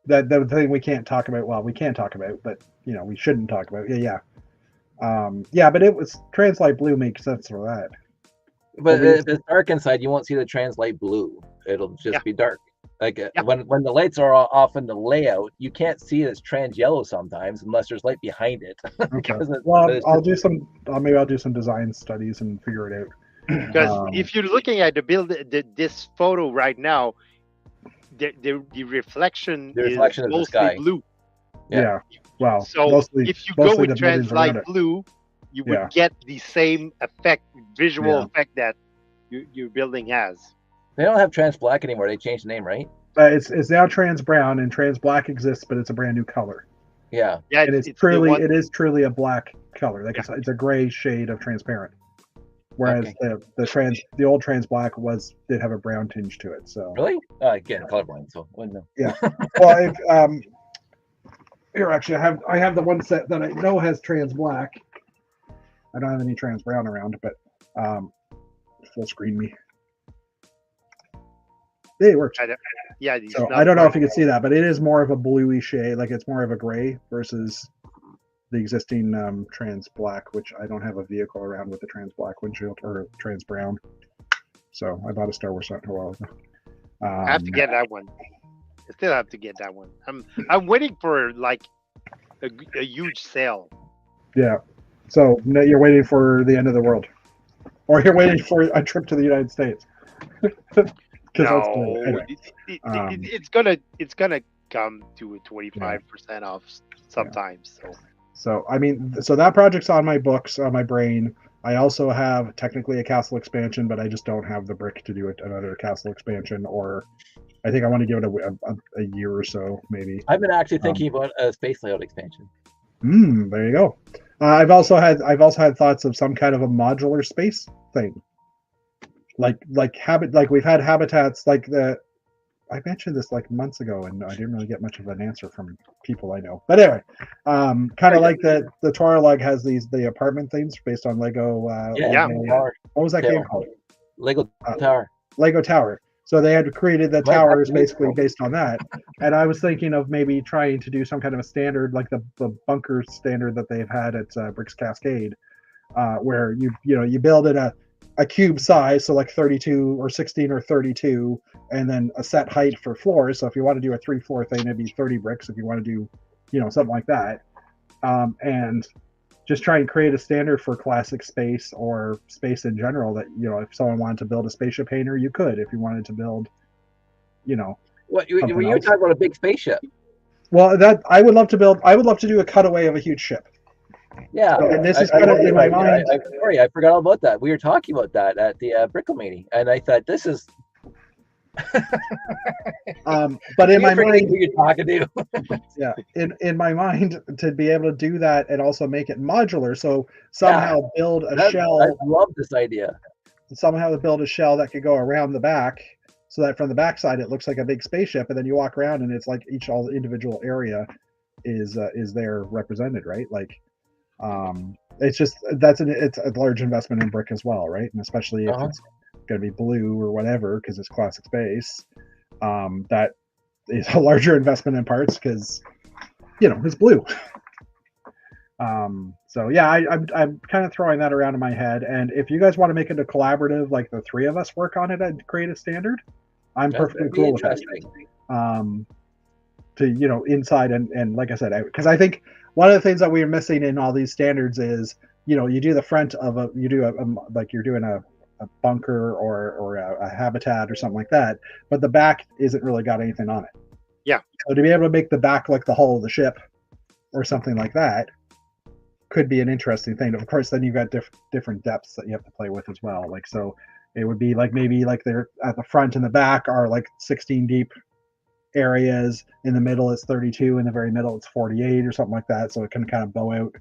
the thing we can't talk about. Well, we can talk about, but we shouldn't talk about. Yeah. But it was trans light blue makes sense for that. But if it's dark inside, you won't see the trans light blue. It'll just be dark. Like when the lights are off in the layout, you can't see it as trans yellow sometimes unless there's light behind it. Okay. Well, I'll do some design studies and figure it out. Because if you're looking at this photo right now, the reflection is mostly blue. Yeah. Well, so if you go with trans light blue, you would get the same visual effect that your building has. They don't have trans black anymore. They changed the name, right? It's now trans brown, and trans black exists, but it's a brand new color. Yeah. And it is truly a black color. Like it's a gray shade of transparent. Whereas the old trans black did have a brown tinge to it. So really, again, colorblind, so wouldn't know. Yeah. Well, here actually, I have the one set that I know has trans black. I don't have any trans brown around, but full screen me. It works. So I don't know if you can see that, but it is more of a bluey shade. Like it's more of a gray versus the existing trans black, which I don't have a vehicle around with the trans black windshield or trans brown. So I bought a Star Wars set a while ago. I have to get that one. I still have to get that one. I'm waiting for like a huge sale. Yeah. So you're waiting for the end of the world, or you're waiting for a trip to the United States. No, it's gonna come to a 25% off sometimes. So I mean, that project's on my books, on my brain. I also have technically a castle expansion, but I just don't have the brick to do another castle expansion. Or I think I want to give it a year or so, maybe. I've been actually thinking about a space layout expansion. There you go. I've also had thoughts of some kind of a modular space thing. Like we've had habitats like the. I mentioned this like months ago, and I didn't really get much of an answer from people I know. But anyway, kind of like the Toralog has the apartment things based on Lego. What was that game called? Lego Tower. Lego Tower. So they had created the towers basically based on that. And I was thinking of maybe trying to do some kind of a standard, like the bunker standard that they've had at Bricks Cascade, where you build it a cube size, so like 32 or 16 or 32, and then a set height for floors. So if you want to do a 3-floor thing, it'd be 30 bricks. If you want to do, something like that, and just try and create a standard for classic space or space in general. That if someone wanted to build a spaceship painter, you could. If you wanted to build, What were you else. talking about? A big spaceship? Well, that I would love to build. I would love to do a cutaway of a huge ship. Yeah, and this is kind of in my mind. Sorry, I forgot all about that. We were talking about that at the Brickle meeting, and I thought this is. But in my mind, who you're talking to. Yeah, in my mind, to be able to do that and also make it modular, so somehow build a shell. I love this idea. Somehow to build a shell that could go around the back, so that from the backside it looks like a big spaceship, and then you walk around and it's like all the individual area is there represented, right? Like, it's just it's a large investment in brick as well, right? And especially if it's going to be blue or whatever because it's classic space, that is a larger investment in parts because it's blue. So yeah, I'm kind of throwing that around in my head, and if you guys want to make it a collaborative, like the three of us work on it and create a standard, I'm perfectly cool with that. To inside and like I said, because I think one of the things that we're missing in all these standards is you do the front of like you're doing a bunker or a habitat or something like that, but the back isn't really got anything on it. Yeah. So to be able to make the back like the hull of the ship or something like that could be an interesting thing. Of course, then you've got different depths that you have to play with as well. Like, so it would be like maybe like they're at the front and the back are like 16 deep areas. In the middle it's 32. In the very middle it's 48 or something like that. So it can kind of bow out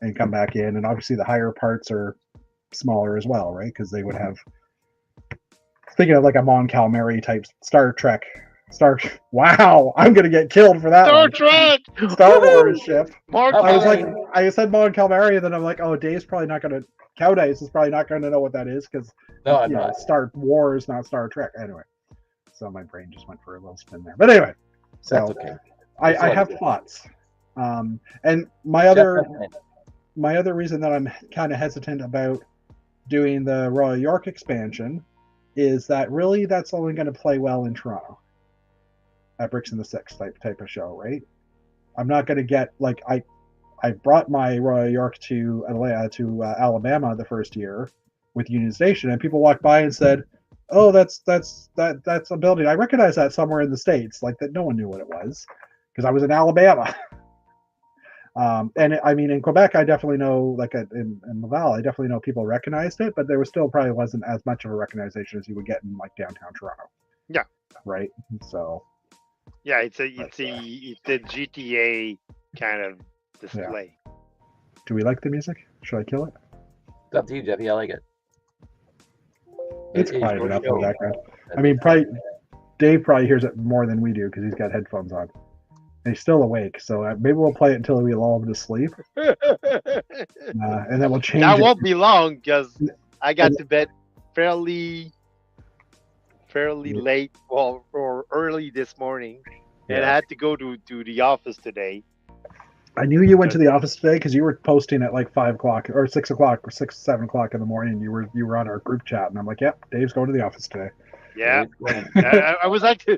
and come back in. And obviously the higher parts are smaller as well, right? Because they would have, thinking of like a Mon Calamari type Star Trek. Wow, I'm gonna get killed for that. Star Wars ship. I said Mon Calamari, and then I'm like, oh, Dave's probably not gonna. Cowdice is probably not gonna know what that is because not. Star Wars, not Star Trek. Anyway, so my brain just went for a little spin there. But anyway, so that's okay. I have thoughts, and my other reason that I'm kind of hesitant about doing the Royal York expansion is that really that's only going to play well in Toronto at Bricks in the Six type of show, right? I'm not going to get like I brought my Royal York to Alabama the first year with Union Station, and people walked by and said, "Oh, that's a building. I recognize that somewhere in the States." Like that, no one knew what it was because I was in Alabama. And I mean, in Quebec, I definitely know, like in Laval, I definitely know people recognized it, but there was still probably wasn't as much of a recognition as you would get in like downtown Toronto. Yeah. Right. So. Yeah, it's a GTA kind of display. Yeah. Do we like the music? Should I kill it? It's up to you, Jeffy. I like it. It's quiet enough in the background. I mean, Dave probably hears it more than we do because he's got headphones on. And he's still awake, so maybe we'll play it until we lull him to sleep, and then we'll change. That won't be long because I got to bed fairly late, or early this morning, and I had to go to the office today. I knew you went to the office today because you were posting at like 5 o'clock or 6 o'clock or 7 o'clock in the morning. You were on our group chat, and I'm like, "Yep, Dave's going to the office today." Yeah, I was actually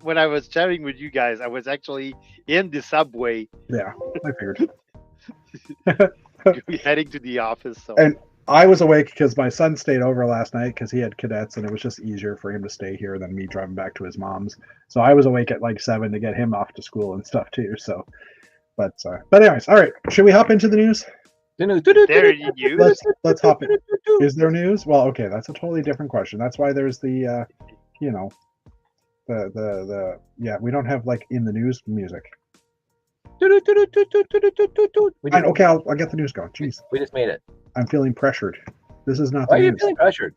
when I was chatting with you guys, I was actually in the subway. Yeah, I figured. Heading to the office. So. And I was awake because my son stayed over last night because he had cadets, and it was just easier for him to stay here than me driving back to his mom's. So I was awake at like 7 to get him off to school and stuff too. So, but anyways, all right. Should we hop into the news? Let's hop in. Is there news? Well, okay, that's a totally different question. That's why there's the we don't have like in the news music. Okay, I'll get the news going. Jeez, we just made it. I'm feeling pressured. This is not. Why are you feeling pressured?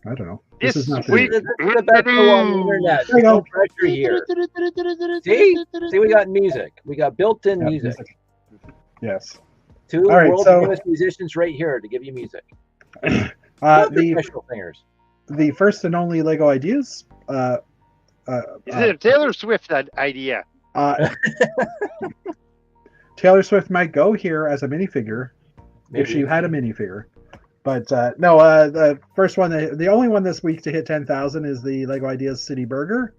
I don't know. This is not the best show on the internet. There's no pressure here. See, we got music. We got built-in music. Yes. Two world famous musicians right here to give you music. The singers. The first and only Lego Ideas. Is it a Taylor Swift idea? Taylor Swift might go here as a minifigure if she had a minifigure. But no, the first one, the only one this week to hit 10,000 is the Lego Ideas City Burger,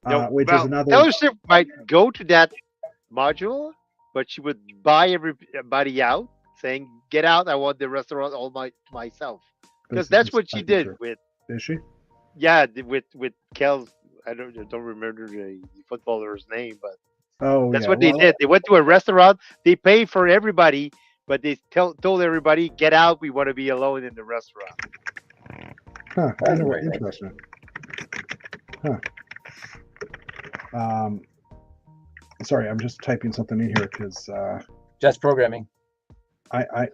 No, which well, is another. Fellowship might go to that module, but she would buy everybody out, saying, "Get out! I want the restaurant all myself." Because that's what she did with. Is she? Yeah, with Kel's. I don't remember the footballer's name, but that's yeah. what they did. They went to a restaurant. They paid for everybody, but they told everybody, "Get out! We want to be alone in the restaurant." Huh. That's very nice. Interesting. Huh. Sorry, I'm just typing something in here because Just programming.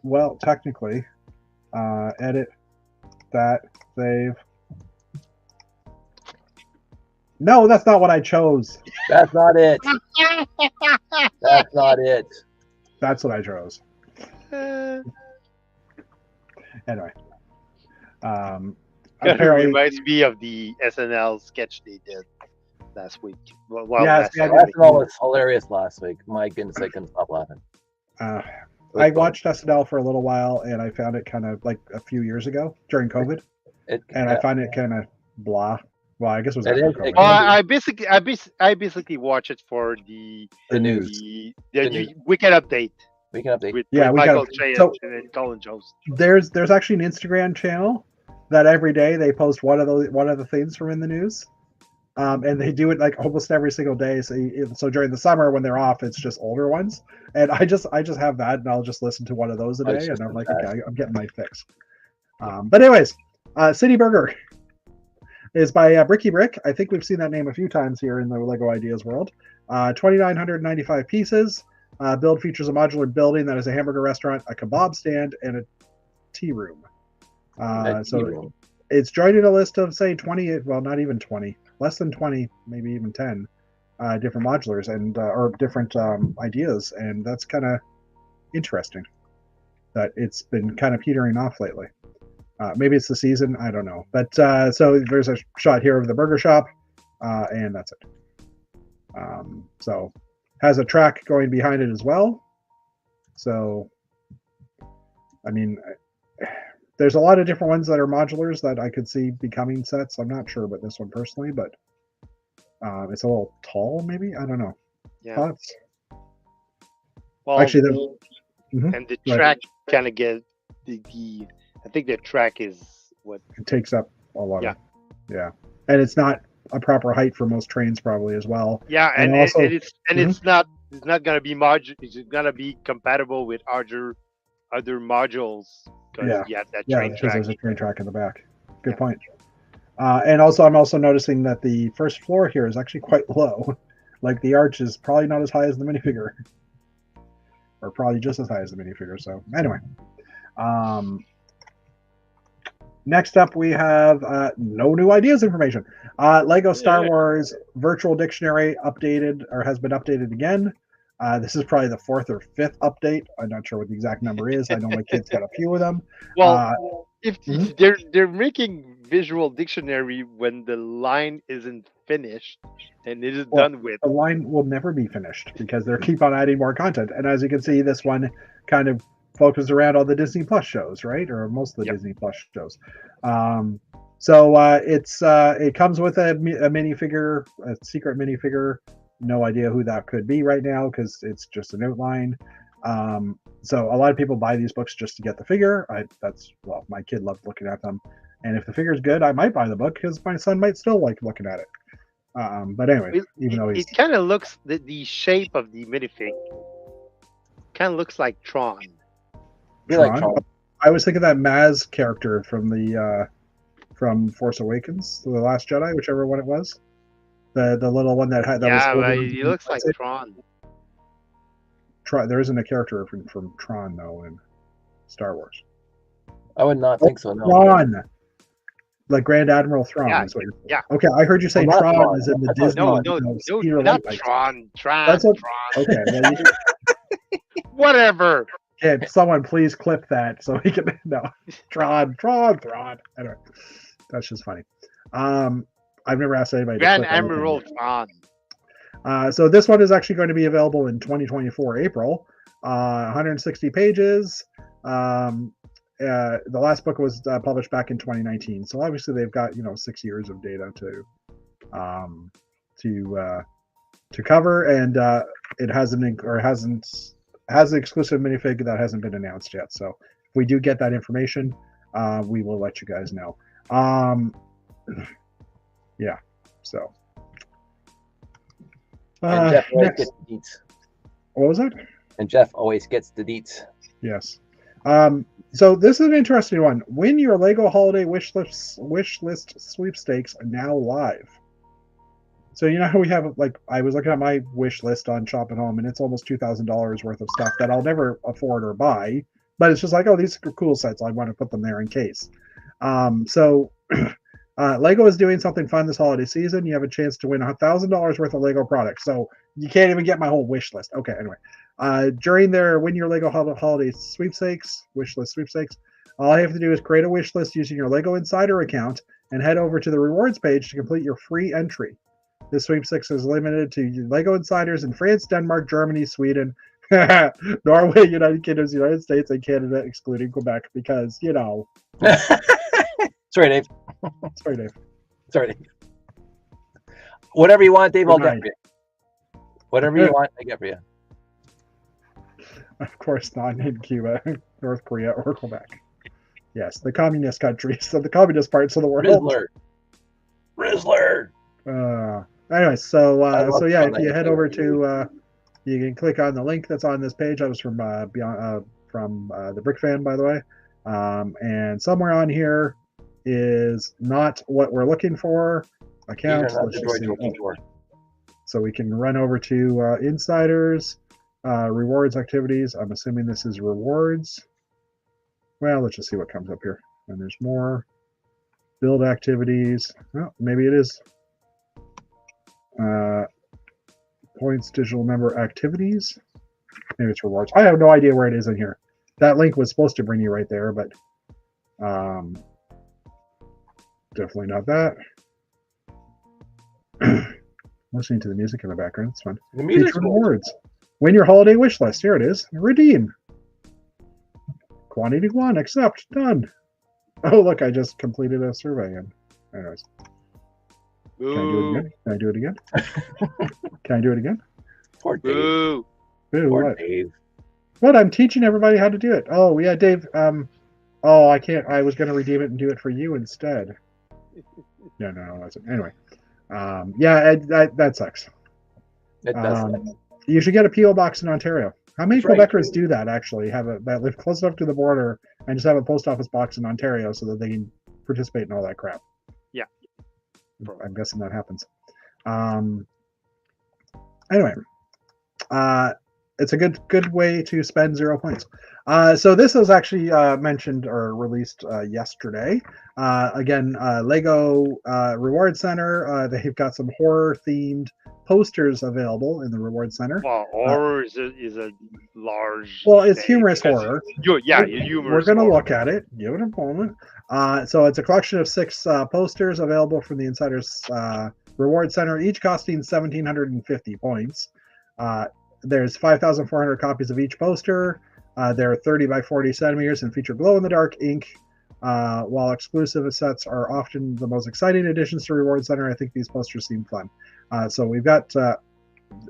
well, technically, edit that, save. No, that's not what I chose. That's not it. That's not it. That's what I chose. Anyway, Kind of reminds me of the SNL sketch they did last week. Well, yes, SNL was hilarious last week. My goodness, I couldn't stop laughing. I watched SNL for a little while, and I found it kind of like a few years ago during COVID, I found it kind of blah. Well, I guess it was after COVID. I basically watch it for the news, the weekend update. Weekend update. With Michael Che and Colin Jost. There's actually an Instagram channel that every day they post one of the things from in the news, and they do it like almost every single day. So during the summer when they're off, it's just older ones, and I just have that, and I'll just listen to one of those a day, and I'm like, okay, I'm getting my fix. But anyways, City Burger is by Bricky Brick. I think we've seen that name a few times here in the Lego Ideas world. 2,995 pieces. Build features a modular building that is a hamburger restaurant, a kebab stand, and a tea room. So it's joining a list of, say, 20, well, not even 20, less than 20, maybe even 10 different modulars and or different ideas. And that's kind of interesting that it's been kind of petering off lately. Maybe it's the season, I don't know. But so there's a shot here of the burger shop, and that's it. So has a track going behind it as well. So, I mean, there's a lot of different ones that are modulars that I could see becoming sets. I'm not sure about this one personally, but it's a little tall, maybe. I don't know. Yeah. Thoughts? Well, actually, and the track kind of get the. I think the track is what it takes up a lot. Yeah, and it's not a proper height for most trains, probably as well. Yeah, and also, it's not going to be It's going to be compatible with other modules. That train track. There's a train track in the back. Good point. And also, I'm also noticing that the first floor here is actually quite low. Like the arch is probably not as high as the minifigure, or probably just as high as the minifigure. So anyway, next up we have no new ideas information. Lego Star Wars Virtual Dictionary updated, or has been updated again. This is probably the 4th or 5th update. I'm not sure what the exact number is. I know my kids got a few of them. Well, if they're making Visual Dictionary when the line isn't finished and it is done with. The line will never be finished because they keep on adding more content. And as you can see, this one kind of focuses around all the Disney Plus shows, right? Or most of the Disney Plus shows. So it comes with a minifigure, a secret minifigure. No idea who that could be right now because it's just an outline. So a lot of people buy these books just to get the figure. My kid loved looking at them, and if the figure is good, I might buy the book because my son might still like looking at it. But anyway, it kind of looks the shape of the minifig kind of looks like Tron. Tron? I was thinking that Maz character from Force Awakens, The Last Jedi, whichever one it was. The little one that had he looks like Tron. There isn't a character from Tron though in Star Wars. I would not think so. No. Tron, like Grand Admiral Thrawn. Yeah. Okay, I heard you say Tron is in the Disney. No, not Tron. That's what, Tron. Okay. Whatever. Okay, someone please clip that so we can Tron. Anyway, that's just funny. I've never asked anybody. Grand Admiral Tron. So this one is actually going to be available in 2024 April. 160 pages, the last book was published back in 2019, so obviously they've got 6 years of data to cover, and it has an exclusive minifig that hasn't been announced yet. So if we do get that information, we will let you guys know. Yeah. So. And Jeff always gets the deets. What was that? And Jeff always gets the deets. Yes. So this is an interesting one. Win your Lego Holiday wish list sweepstakes now live. So how we have, like, I was looking at my wish list on Shop at Home, and it's almost $2,000 worth of stuff that I'll never afford or buy. But it's just like, oh, these are cool sets. I want to put them there in case. So Lego is doing something fun this holiday season. You have a chance to win $1,000 worth of Lego products. So you can't even get my whole wish list. Okay, anyway. During their Win Your Lego Holiday Sweepstakes, wish list sweepstakes, all you have to do is create a wish list using your Lego Insider account and head over to the rewards page to complete your free entry. This sweepstakes is limited to Lego Insiders in France, Denmark, Germany, Sweden, Norway, United Kingdom, United States, and Canada, excluding Quebec, because, Sorry, Dave. Sorry, Dave. Sorry, Dave. Whatever you want, Dave, I'll get for you. Whatever you want, I get for you. Of course not in Cuba, North Korea, or Quebec. Yes, the communist countries, so the communist parts of the world. Rizzler. Anyway, so yeah, if you head over to, you can click on the link that's on this page. That was from the Brick Fan, by the way. And somewhere on here is not what we're looking for. Accounts. So we can run over to Insiders, rewards activities. I'm assuming this is rewards. Well, let's just see what comes up here. And there's more. Build activities. Oh, maybe it is. Points, digital member activities. Maybe it's rewards. I have no idea where it is in here. That link was supposed to bring you right there, but definitely not that. Listening to the music in the background. It's fun. The music rewards. Win your holiday wish list. Here it is. Redeem. Quantity 1. Accept. Done. Oh, look, I just completed a survey. Anyways. Can I do it again? Can I do it again? Poor Dave. Boo. Poor What? Dave. What? I'm teaching everybody how to do it. Oh, yeah, Dave. I can't. I was going to redeem it and do it for you instead. No, it wasn't. Anyway. Yeah, that sucks. It does. You should get a P.O. box in Ontario. How many That's Quebecers right. do that, actually? That live close enough to the border and just have a post office box in Ontario so that they can participate in all that crap? Yeah. I'm guessing that happens. Anyway, it's a good way to spend 0 points. So this was actually mentioned or released yesterday. Again, Lego Reward Center. They've got some horror-themed posters available in the Reward Center. Well, horror is a large. Well, it's thing humorous because horror. Humorous. We're going to horror. look at it. Give it a moment. So it's a collection of 6 posters available from the Insiders Reward Center, each costing 1,750 points. There's 5,400 copies of each poster. They're 30 by 40 centimeters and feature glow-in-the-dark ink. While exclusive sets are often the most exciting additions to Reward Center, I think these posters seem fun. So we've got,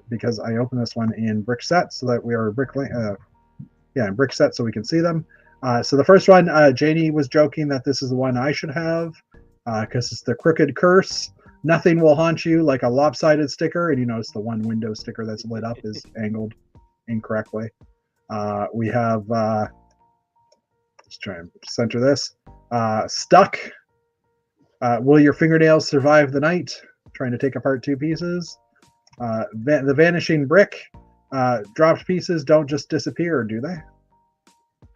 because I opened this one in brick set, so that we are in brick set so we can see them. So the first one, Janie was joking that this is the one I should have because it's the Crooked Curse. Nothing will haunt you like a lopsided sticker. And you notice the one window sticker that's lit up is angled incorrectly. We have, let's try and center this. Stuck. Will your fingernails survive the night? Trying to take apart 2 pieces. The Vanishing Brick. Dropped pieces don't just disappear, do they?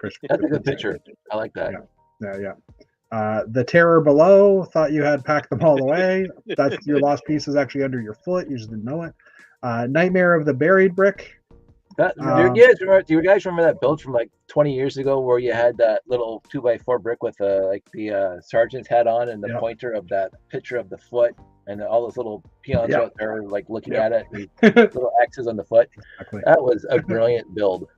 That's a good picture. I like that. Yeah. The Terror Below. Thought you had packed them all away. That's your lost piece is actually under your foot. You just didn't know it. Nightmare of the Buried Brick. Do you guys remember that build from like 20 years ago where you had that little 2x4 brick with the sergeant's hat on and the pointer of that picture of the foot and all those little peons out there like looking at it and little X's on the foot? Exactly. That was a brilliant build.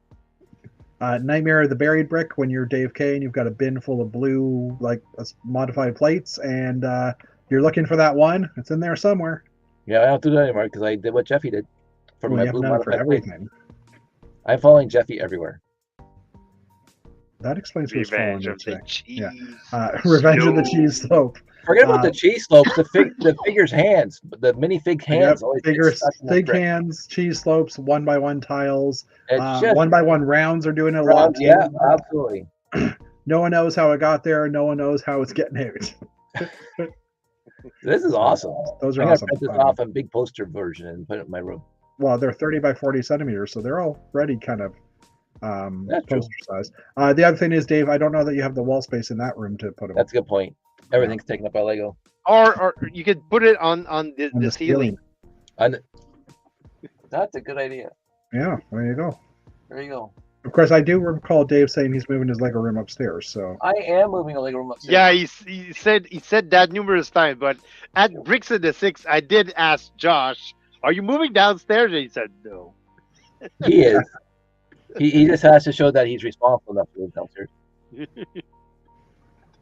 Nightmare of the Buried Brick, when you're Dave K and you've got a bin full of blue, like modified plates, and you're looking for that one. It's in there somewhere. Yeah, I don't do that anymore because I did what Jeffy did for Well, my you haven't blue done it for modified plate. everything. I'm following Jeffy everywhere. That explains who's following Revenge you of the today. cheese. Yeah. Revenge of the Cheese Slope. Forget about the cheese slopes. The figure's hands, the minifig hands. Always get Figures, stuck in that fig brick. hands, cheese slopes, 1x1 tiles. It's just 1x1 rounds are doing it a lot too. yeah, absolutely. No one knows how it got there. No one knows how it's getting out. This is awesome. Those are I'm gonna awesome. print this off a big poster version and put it in my room. Well, they're 30 by 40 centimeters, so they're already kind of That's true. poster size. The other thing is, Dave, I don't know that you have the wall space in that room to put them. That's a good point. Everything's taken up by Lego. Or you could put it on the on the ceiling. That's a good idea. Yeah, there you go. There you go. Of course, I do recall Dave saying he's moving his Lego room upstairs. So I am moving a Lego room upstairs. Yeah, he said that numerous times. But at Bricks in the Six, I did ask Josh, "Are you moving downstairs?" And he said no. He is. He just has to show that he's responsible enough to live downstairs.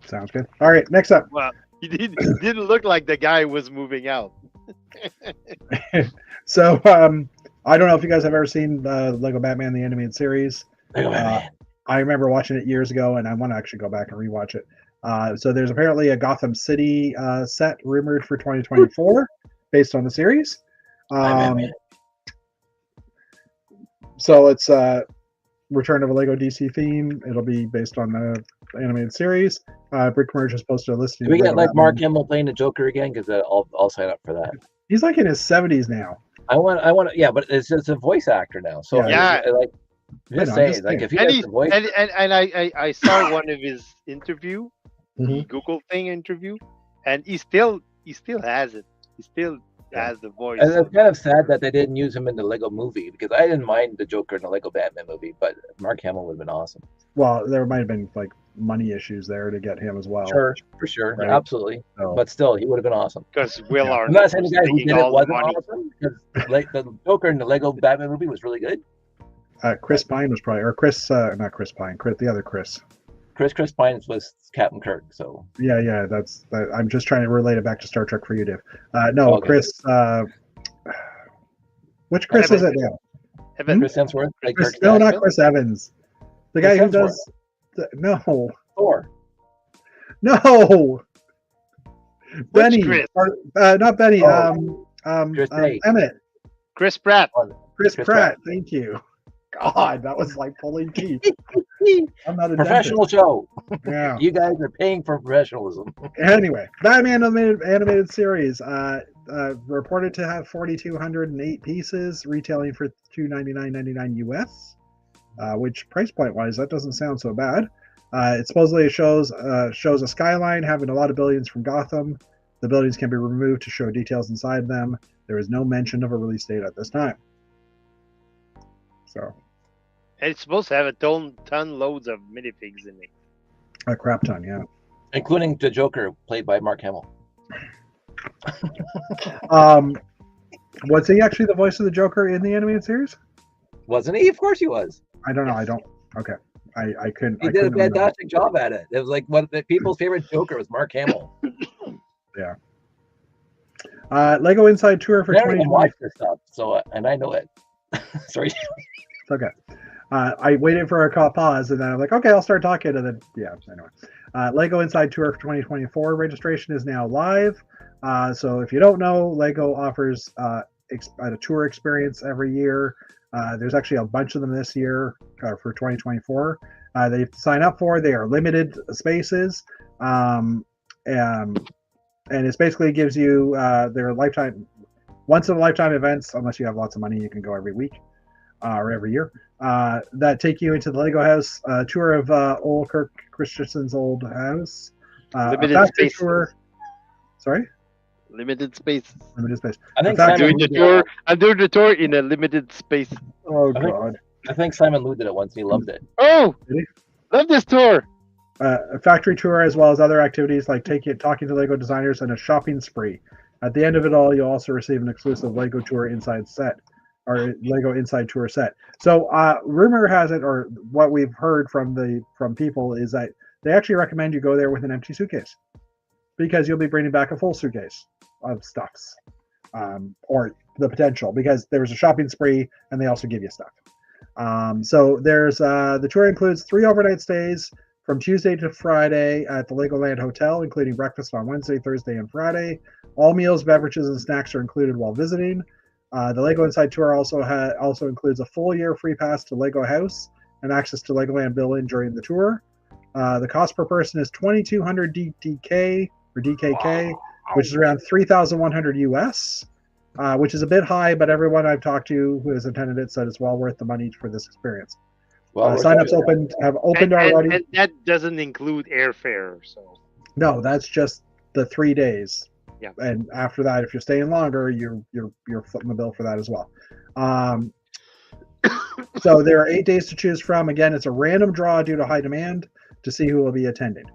sounds good. All right, next up. Well, he didn't look like the guy was moving out. So I don't know if you guys have ever seen Lego Batman the animated series. Lego Batman. I remember watching it years ago, and I want to actually go back and rewatch it. So there's apparently a Gotham City set rumored for 2024 based on the series. So it's return of a Lego DC theme. It'll be based on the animated series. Brickmerge has posted a listing. Do we of get Lego like Batman. Mark Hamill playing the Joker again? Because I'll sign up for that. He's like in his 70s now. I want. Yeah, but it's just a voice actor now. So Yeah. like just know, saying, just like saying. if he And has the voice, I saw one of his interview, the Google thing interview, and he still has it. He still has the voice. and it's kind of sad that they didn't use him in the Lego movie because I didn't mind the Joker in the Lego Batman movie, but Mark Hamill would have been awesome. Well, there might have been like money issues there to get him as well. Sure, for sure, Right. absolutely. So, But still, he would have been awesome. Because Will Yeah. I'm Arnett not saying was the guy who taking did it all the wasn't money. awesome because like the Joker in the Lego Batman movie was really good. Chris Pine was probably, or Chris, not Chris Pine, the other Chris. Chris Pine was Captain Kirk, so Yeah, that's. I'm just trying to relate it back to Star Trek for you, Dave. No, Okay. Chris. Which Chris is it now? Evan, Chris Hemsworth, like Chris, Kirk no, not Jackson? Chris Evans. The Chris guy who Hemsworth. does. No, Thor. no. Benny, Chris? or, not Benny. Chris Tate. Emmett. Chris Pratt. Chris Chris Pratt. Thank you. God, that was like pulling teeth. I'm not a Professional show. dentist. Yeah. You guys are paying for professionalism. Anyway, Batman animated series reported to have 4,208 pieces, retailing for $299.99 US, which price point wise, that doesn't sound so bad. It supposedly shows a skyline having a lot of buildings from Gotham. The buildings can be removed to show details inside them. There is no mention of a release date at this time. So, And it's supposed to have a ton loads of minifigs in it. a crap ton, yeah. Including the Joker played by Mark Hamill. Was he actually the voice of the Joker in the animated series? Wasn't he? Of course he was. I don't know. Yes. I don't. Okay. I couldn't. He I did a couldn't remember. fantastic job at it. It was like one of the people's favorite Joker was Mark Hamill. Lego Inside Tour for I never even 2020. watched this stuff, so and I know it. Sorry. It's okay. I waited for a pause, and then I'm like, okay, I'll start talking, and then yeah. Anyway, Lego Inside Tour for 2024 registration is now live. So if you don't know, Lego offers a tour experience every year. There's actually a bunch of them this year for 2024. They have to sign up for. They are limited spaces, and it basically gives you their once in a lifetime events. Unless you have lots of money, you can go every week or every year. That take you into the Lego house, tour of old Kirk Christensen's old house. Limited space. Tour. Sorry. Limited space. Limited space. I think I'm Simon Doing the Lou did tour. it. I'm doing the tour in a limited space. Oh I think- God. I think Simon Lou did it once and he loved it. Oh, Did he? love this tour. A factory tour, as well as other activities like talking to Lego designers, and a shopping spree. At the end of it all, you'll also receive an exclusive Lego tour inside set. or Lego Inside Tour set. So rumor has it, or what we've heard from people, is that they actually recommend you go there with an empty suitcase because you'll be bringing back a full suitcase of stuffs, or the potential, because there's a shopping spree and they also give you stuff. So there's the tour includes 3 overnight stays from Tuesday to Friday at the Legoland Hotel, including breakfast on Wednesday, Thursday, and Friday. All meals, beverages, and snacks are included while visiting. The Lego Inside Tour also includes a full year free pass to Lego House and access to Legoland Building during the tour. The cost per person is $2,200 DK or DKK, which is around 3,100 US, which is a bit high, but everyone I've talked to who has attended it said it's well worth the money for this experience. Well, Sign-ups have opened already. And that doesn't include airfare. So no, that's just the 3 days. Yeah. And after that, if you're staying longer, you're footing the bill for that as well. So there are 8 days to choose from. Again, it's a random draw due to high demand to see who will be attending.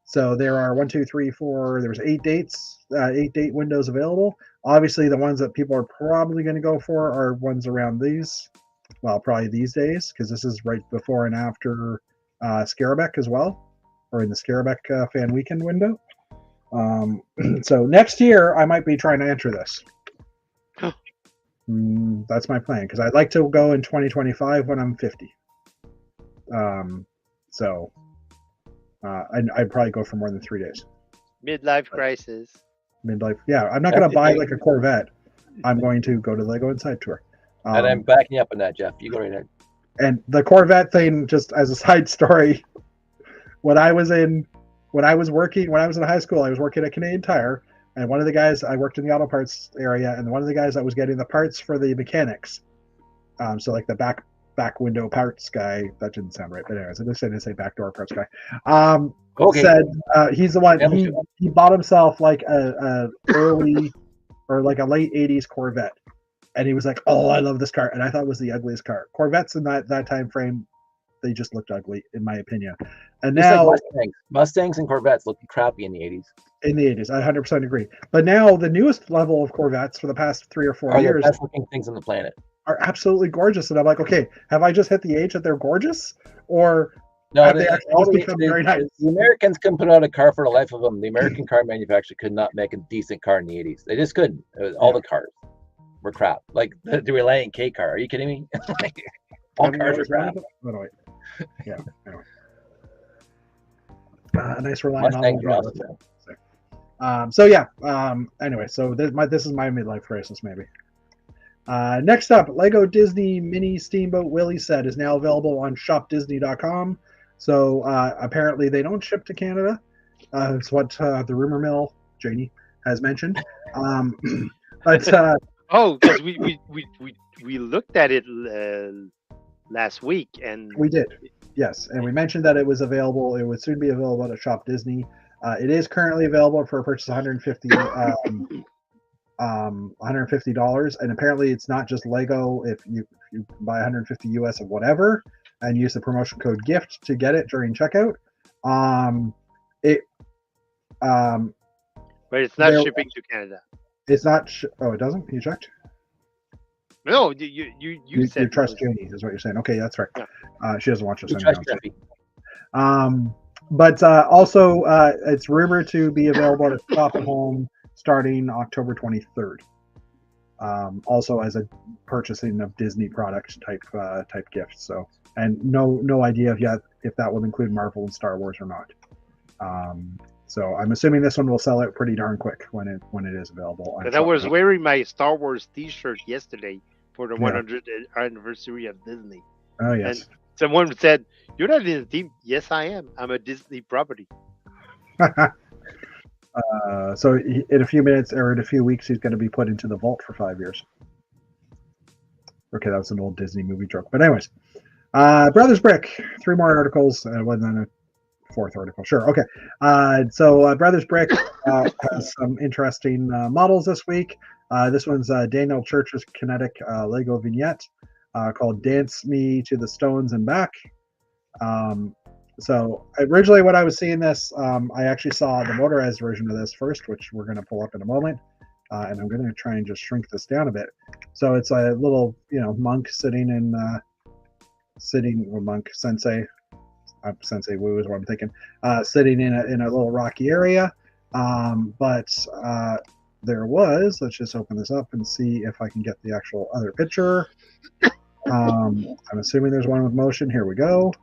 So there are 1, 2, 3, 4. There's 8 dates, 8 date windows available. Obviously, the ones that people are probably going to go for are ones around these. Well, probably these days, because this is right before and after Scarabek as well, or in the Scarabek fan weekend window. So next year, I might be trying to enter this. That's my plan, because I'd like to go in 2025 when I'm 50. So I'd probably go for more than 3 days. midlife crisis. Midlife, yeah. I'm not going to buy like a Corvette. I'm going to go to Lego Inside Tour. And I'm backing you up on that, Jeff. You go right ahead. And the Corvette thing, just as a side story, when I was in high school, I was working at Canadian Tire, and one of the guys, I worked in the auto parts area, and one of the guys that was getting the parts for the mechanics, so like the back window parts guy, that didn't sound right, but anyways, I just didn't say back door parts guy. Okay. Said he's the one, he bought himself like a early or like a late 80s Corvette. And he was like, "Oh, I love this car," and I thought it was the ugliest car. Corvettes in that time frame, they just looked ugly, in my opinion. And now like Mustangs and Corvettes looked crappy in the 80s. In the 80s, I 100% agree. But now the newest level of Corvettes for the past 3 or 4 years the best looking things on the planet are absolutely gorgeous. And I'm like, okay, have I just hit the age that they're gorgeous, or no? Have they actually just become very nice? The Americans couldn't put out a car for the life of them. The American car manufacturer could not make a decent car in the 80s. They just couldn't. All the cars were crap. Like the Reliant K car. Are you kidding me? All cars are crap. Anyway. Yeah. Anyway. A nice Reliant so yeah. Anyway, so this is my midlife crisis, maybe. Next up, Lego Disney Mini Steamboat Willie set is now available on shopdisney.com. So apparently they don't ship to Canada. It's what the rumor mill, Janie, has mentioned. But because we looked at it last week, and we did, yes, and we mentioned that it was available. It would soon be available at Shop Disney. It is currently available for a purchase of $150, and apparently it's not just Lego. If you buy 150 US of whatever and use the promotion code GIFT to get it during checkout, but it's not shipping to Canada. It's not. Oh, it doesn't. You checked? No, you said you trust Janie is what you're saying. Okay, that's right. Yeah. She doesn't watch us anymore. But also, it's rumored to be available at Shop at Home starting October 23rd. Also as a purchasing of Disney product type gift. So, and no idea if that will include Marvel and Star Wars or not. So I'm assuming this one will sell out pretty darn quick when it is available. Because I was wearing my Star Wars T-shirt yesterday for the 100th anniversary of Disney. Oh yes. And someone said, "You're not in the team." Yes, I am. I'm a Disney property. So in a few minutes or in a few weeks, he's going to be put into the vault for 5 years. Okay, that was an old Disney movie joke. But anyways, Brothers Brick, 3 more articles, and then a 4th article. Sure, okay. So Brothers Brick has some interesting models this week. This one's Daniel Church's kinetic Lego vignette called "Dance Me to the Stones and Back." So originally when I was seeing this, I actually saw the motorized version of this first, which we're going to pull up in a moment, and I'm going to try and just shrink this down a bit. So it's a little, monk sitting in, or monk sensei. Sensei Wu is what I'm thinking. Sitting in a little rocky area. But there was, let's just open this up and see if I can get the actual other picture. I'm assuming there's one with motion. Here we go.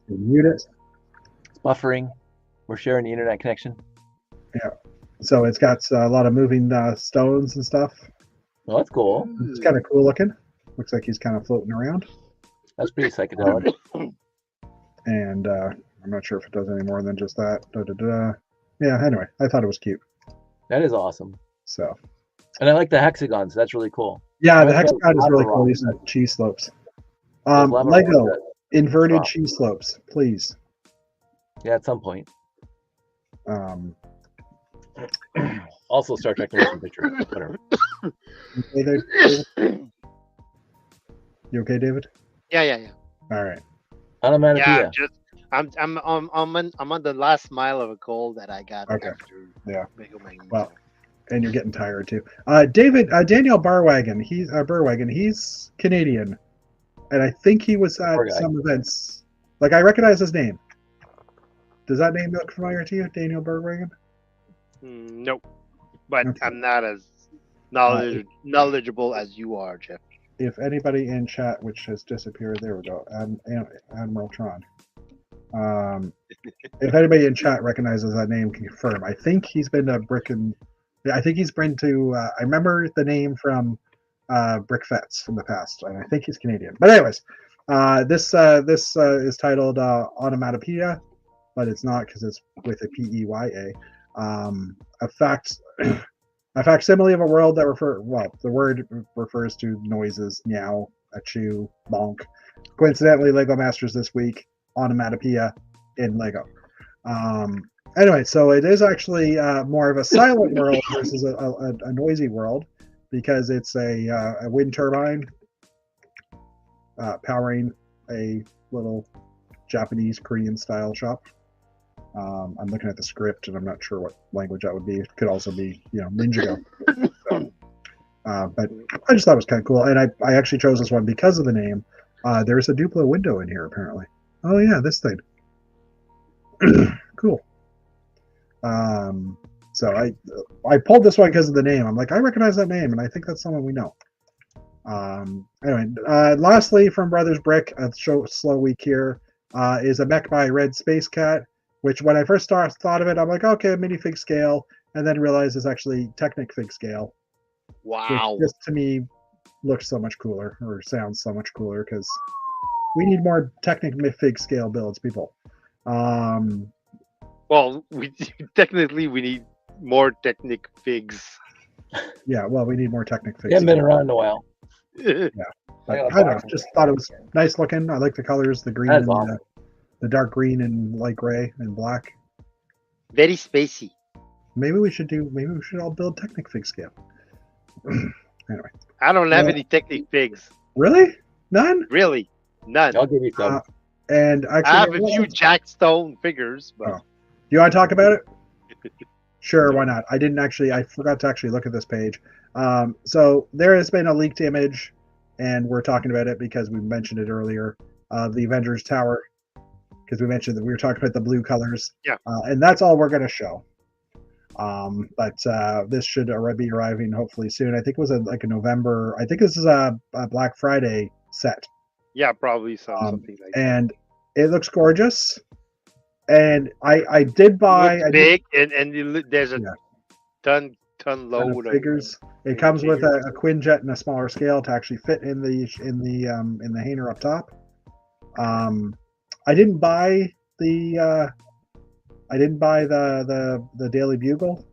Mute it. It's buffering. We're sharing the internet connection. Yeah. So it's got a lot of moving stones and stuff. Well, that's cool. It's kind of cool looking. Looks like he's kind of floating around. That's pretty psychedelic. And I'm not sure if it does any more than just that. Yeah, anyway, I thought it was cute. That is awesome. So. And I like the hexagons. That's really cool. Yeah, the hexagon is really cool. These are cheese slopes. Lego, inverted cheese slopes, please. Yeah, at some point. Also, Star Trek motion picture. Whatever. You okay, David? Yeah. All right. Onomatopoeia. I'm on the last mile of a cold that I got. Okay. After Mega Man. Well, and you're getting tired too. Daniel Burwagon. He's Canadian, and I think he was at some events. Like, I recognize his name. Does that name look familiar to you, Daniel Burwagon? Nope. But okay. I'm not as knowledgeable as you are, Jeff. If anybody in chat, which has disappeared, there we go, Admiral Tron. If anybody in chat recognizes that name, can confirm. I think he's been to I think he's been to. I remember the name from Brick Fets from the past, and I think he's Canadian. But anyways, this is titled Onomatopoeia, but it's not because it's with a P-E-Y-A. A facsimile of a world that the word refers to noises: meow, achoo, bonk. Coincidentally, Lego Masters this week, onomatopoeia in Lego. Anyway, so it is actually more of a silent world versus a noisy world, because it's a wind turbine powering a little Japanese Korean style shop. I'm looking at the script and I'm not sure what language that would be. It could also be, Ninjago. So, but I just thought it was kind of cool. And I actually chose this one because of the name. There's a Duplo window in here, apparently. Oh, yeah, this thing. Cool. So I pulled this one because of the name. I'm like, I recognize that name, and I think that's someone we know. Anyway, lastly, from Brothers Brick, a slow week here, is a mech by Red Space Cat, which when I first thought of it, I'm like, okay, minifig scale, and then realized it's actually Technic fig scale. Wow. Which just to me looks so much cooler, or sounds so much cooler, because we need more Technic fig scale builds, people. Well, we need more Technic figs. Yeah, well, we need more Technic figs. They haven't been around in a while. Yeah. But I don't know, just thought it was nice looking. I like the colors, the green and awesome. The dark green and light gray and black. Very spacey. Maybe we should all build Technic fig scale. Anyway. I don't have any Technic figs. Really? None? Really? None. I'll give you some. And actually, I have a few Jackstone figures, but you want to talk about it? Sure, why not? I forgot to actually look at this page. So there has been a leaked image, and we're talking about it because we mentioned it earlier, of the Avengers Tower, because we mentioned that we were talking about the blue colors. Yeah. And that's all we're going to show. But this should be arriving hopefully soon. I think it was a November. I think this is a Black Friday set. Yeah, probably something like that. And it looks gorgeous. And I did buy. It's big, and there's a ton load of figures. It comes with a Quinjet and a smaller scale to actually fit in the hanger up top. I didn't buy the Daily Bugle.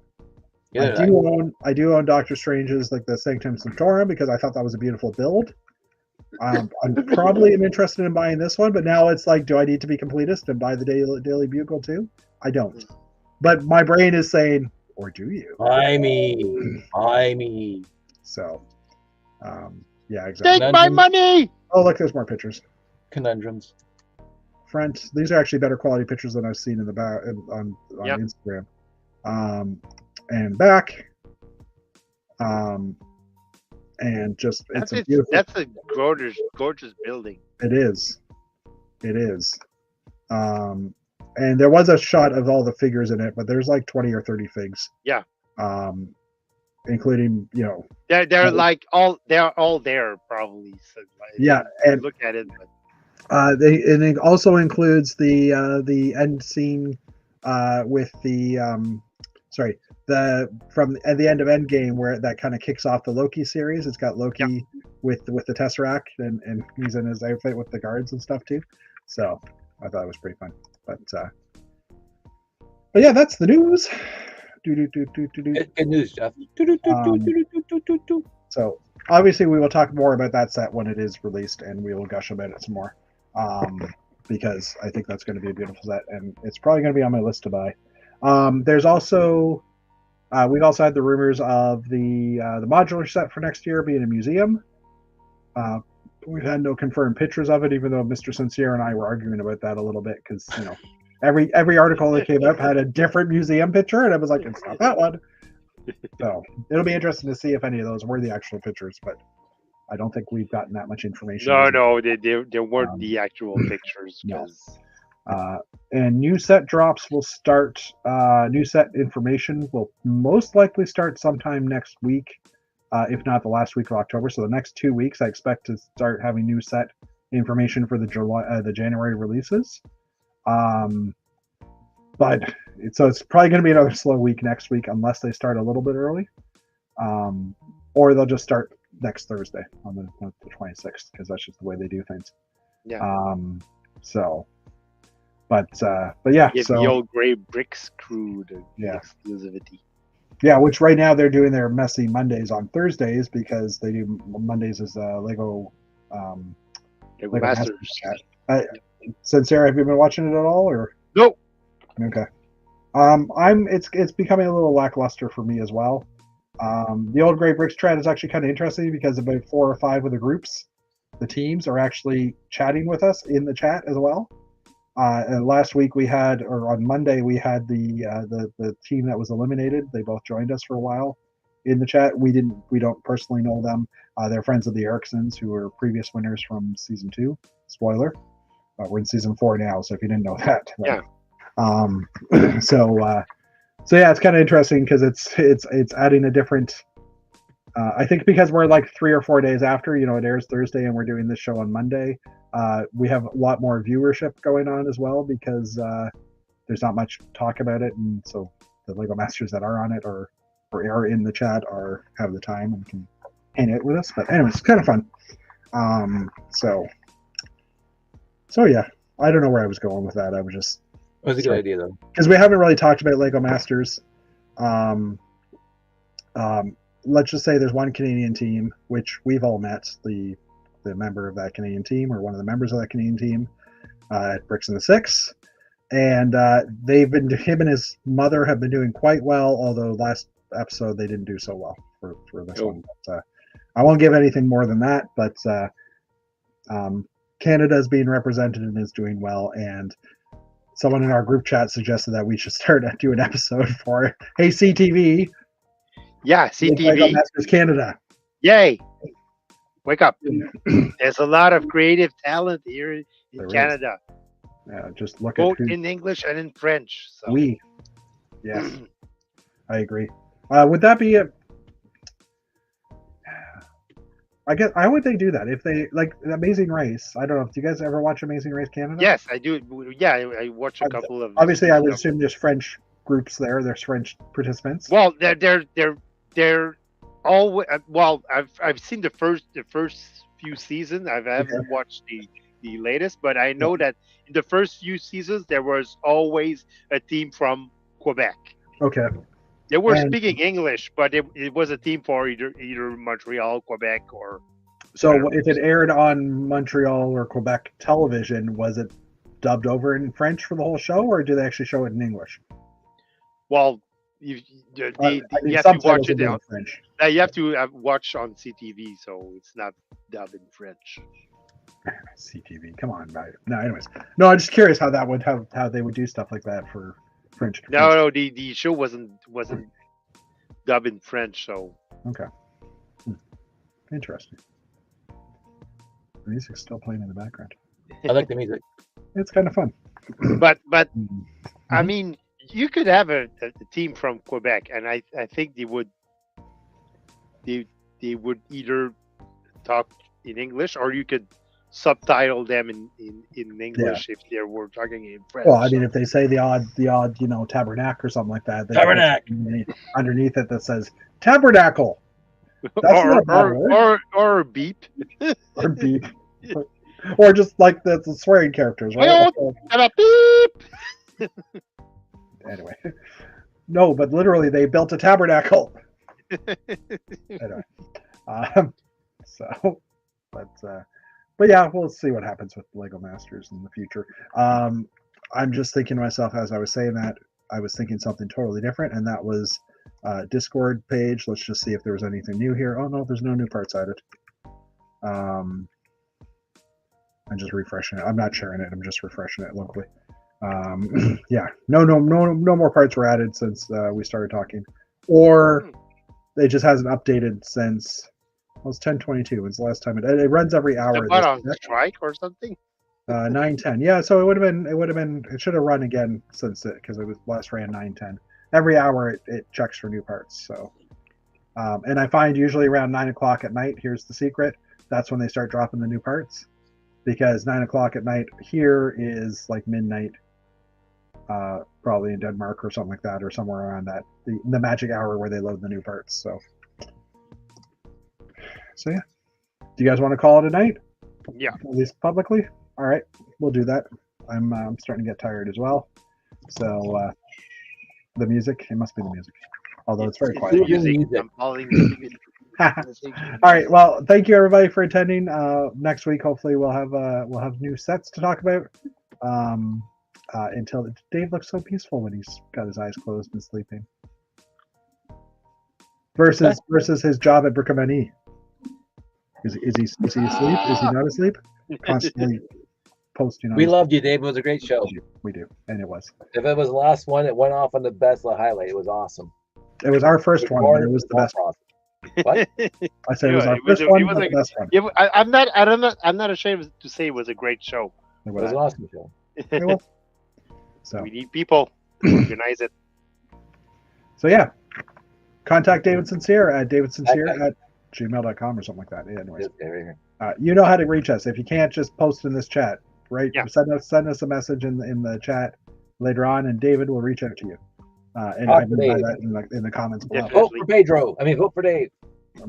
Yeah, I do own Doctor Strange's, like the Sanctum Sanctorum, because I thought that was a beautiful build. I'm probably interested in buying this one, but now it's like, do I need to be completist and buy the Daily Bugle too? I don't. But my brain is saying, or do you? I mean. So, yeah, exactly. Take my money! Oh, look, there's more pictures. Conundrums. front. These are actually better quality pictures than I've seen in the back on Yep. Instagram. And back. And just it's a beautiful. That's a gorgeous building. It is. It is. And there was a shot of all the figures in it, but there's like 20 or 30 figs. Yeah. Including, They're like they're all there probably. So yeah, and look at it. But... and it also includes the end scene with the from at the end of Endgame where that kind of kicks off the Loki series. It's got Loki with the Tesseract and he's in his outfit with the guards and stuff too. So I thought it was pretty fun. But yeah, that's the news. Good news, Jeff. So obviously we will talk more about that set when it is released, and we will gush about it some more. Because I think that's going to be a beautiful set, and it's probably going to be on my list to buy. There's also we've also had the rumors of the modular set for next year being a museum. We've had no confirmed pictures of it, even though Mr. Sincere and I were arguing about that a little bit because every article that came up had a different museum picture, and I was like, it's not that one. So it'll be interesting to see if any of those were the actual pictures, but I don't think we've gotten that much information. No, they weren't the actual pictures. No. And new set drops will start. New set information will most likely start sometime next week, if not the last week of October. So the next 2 weeks, I expect to start having new set information for the January releases. But it's probably going to be another slow week next week unless they start a little bit early, or they'll just start next Thursday on the 26th because that's just the way they do things. Yeah. But yeah. Give the old gray bricks crew the exclusivity. Yeah, which right now they're doing their messy Mondays on Thursdays because they do Mondays as Lego Masters. Sincere, have you been watching it at all, or? Nope. Okay. It's becoming a little lackluster for me as well. The old Gray Bricks trend is actually kind of interesting because about 4 or 5 of the groups, the teams, are actually chatting with us in the chat as well. And last week on Monday we had the team that was eliminated. They both joined us for a while in the chat. We don't personally know them. They're friends of the Ericksons, who were previous winners from season 2. Spoiler, but we're in season 4 now. So if you didn't know that, yeah. So yeah, it's kind of interesting because it's adding a different. I think because we're like 3 or 4 days after, it airs Thursday and we're doing this show on Monday. We have a lot more viewership going on as well because there's not much talk about it, and so the Lego Masters that are on it or are in the chat have the time and can hang out with us. But anyways, it's kind of fun. So yeah, I don't know where I was going with that. I was just. It was a good idea though, because we haven't really talked about Lego Masters. Let's just say there's one Canadian team, which we've all met, the member of that Canadian team, or one of the members of that Canadian team, at Bricks in the Six. And him and his mother have been doing quite well, although last episode they didn't do so well for this one. But, I won't give anything more than that, but Canada is being represented and is doing well, and someone in our group chat suggested that we should start do an episode for it. Hey, CTV. Yeah, CTV. Masters Canada. Yay. Wake up. There's a lot of creative talent here in Canada. Yeah, just look both at in English and in French. So. Yes, I agree. Would that be a? I guess how would they do that if they like Amazing Race? I don't know. Do you guys ever watch Amazing Race Canada? Yes, I do. Yeah, I watch a couple of. Obviously, I would assume there's French groups there. There's French participants. Well, they're all. Well, I've seen the first few seasons. I haven't watched the latest, but I know that in the first few seasons there was always a team from Quebec. Okay. They were speaking English, but it was a team for either Montreal, Quebec, or. So if it aired on Montreal or Quebec television, was it dubbed over in French for the whole show, or do they actually show it in English? Well, you have to watch it in French. You have to watch on CTV, so it's not dubbed in French. CTV. Come on, guy. No, anyways. No, I'm just curious how that would how they would do stuff like that for French. No, the show wasn't dubbed in French, so Okay. Interesting. The music's still playing in the background. I like the music. It's kind of fun. but Mhm. I mean, you could have a team from Quebec, and I think they would either talk in English, or you could subtitle them in English if they were talking in French. Well, I mean, if they say the odd, tabernacle or something like that, they Tabernacle. underneath it that says tabernacle. That's not a bad word. or beep. Or beep. Or just like the swearing characters, right? Beep. Anyway. No, but literally they built a tabernacle. Anyway. But yeah, we'll see what happens with Lego Masters in the future. I'm just thinking to myself as I was saying that, I was thinking something totally different, and that was Discord page. Let's just see if there was anything new here. Oh no, there's no new parts added. I'm just refreshing it. I'm not sharing it. I'm just refreshing it locally. Yeah, no more parts were added since we started talking, or it just hasn't updated since. Well, it's 10:22. When's the last time it runs every hour? What, on strike or something? 9:10. Yeah, so it should have run again since because it was last ran 9:10. Every hour it checks for new parts. So, and I find usually around 9 o'clock at night. Here's the secret. That's when they start dropping the new parts, because 9 o'clock at night here is like midnight, probably in Denmark or something like that, or somewhere around that. The magic hour where they load the new parts. So yeah. Do you guys want to call it a night? Yeah. At least publicly? All right, we'll do that. I'm starting to get tired as well. So the music, it must be the music. Although it's very quiet. I'm following the All right. Well, thank you everybody for attending. Next week, hopefully, we'll have new sets to talk about. Until Dave looks so peaceful when he's got his eyes closed and sleeping. Versus his job at Brickman. Is he asleep? Is he not asleep? Constantly posting. We loved you, Dave. It was a great show. We do, and it was. If it was the last one, it went off on the best highlight. It was awesome. It was our first one, but it was the best. What? I said it was our first one, but the best one. Yeah, I'm not ashamed to say it was a great show. It was an awesome show. It was. So we need people to organize it. So yeah, contact David Sincere at davidsincere@gmail.com or something like that. Anyways, you know how to reach us. If you can't, just post in this chat, right? Yeah. Send us a message in the chat later on, and David will reach out to you. And I mean by that in the comments below. Vote for Pedro. Vote for Dave.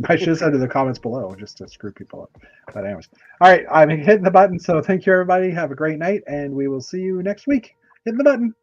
I should have said in the comments below just to screw people up. But anyways, all right, I'm hitting the button. So thank you everybody. Have a great night, and we will see you next week. Hit the button.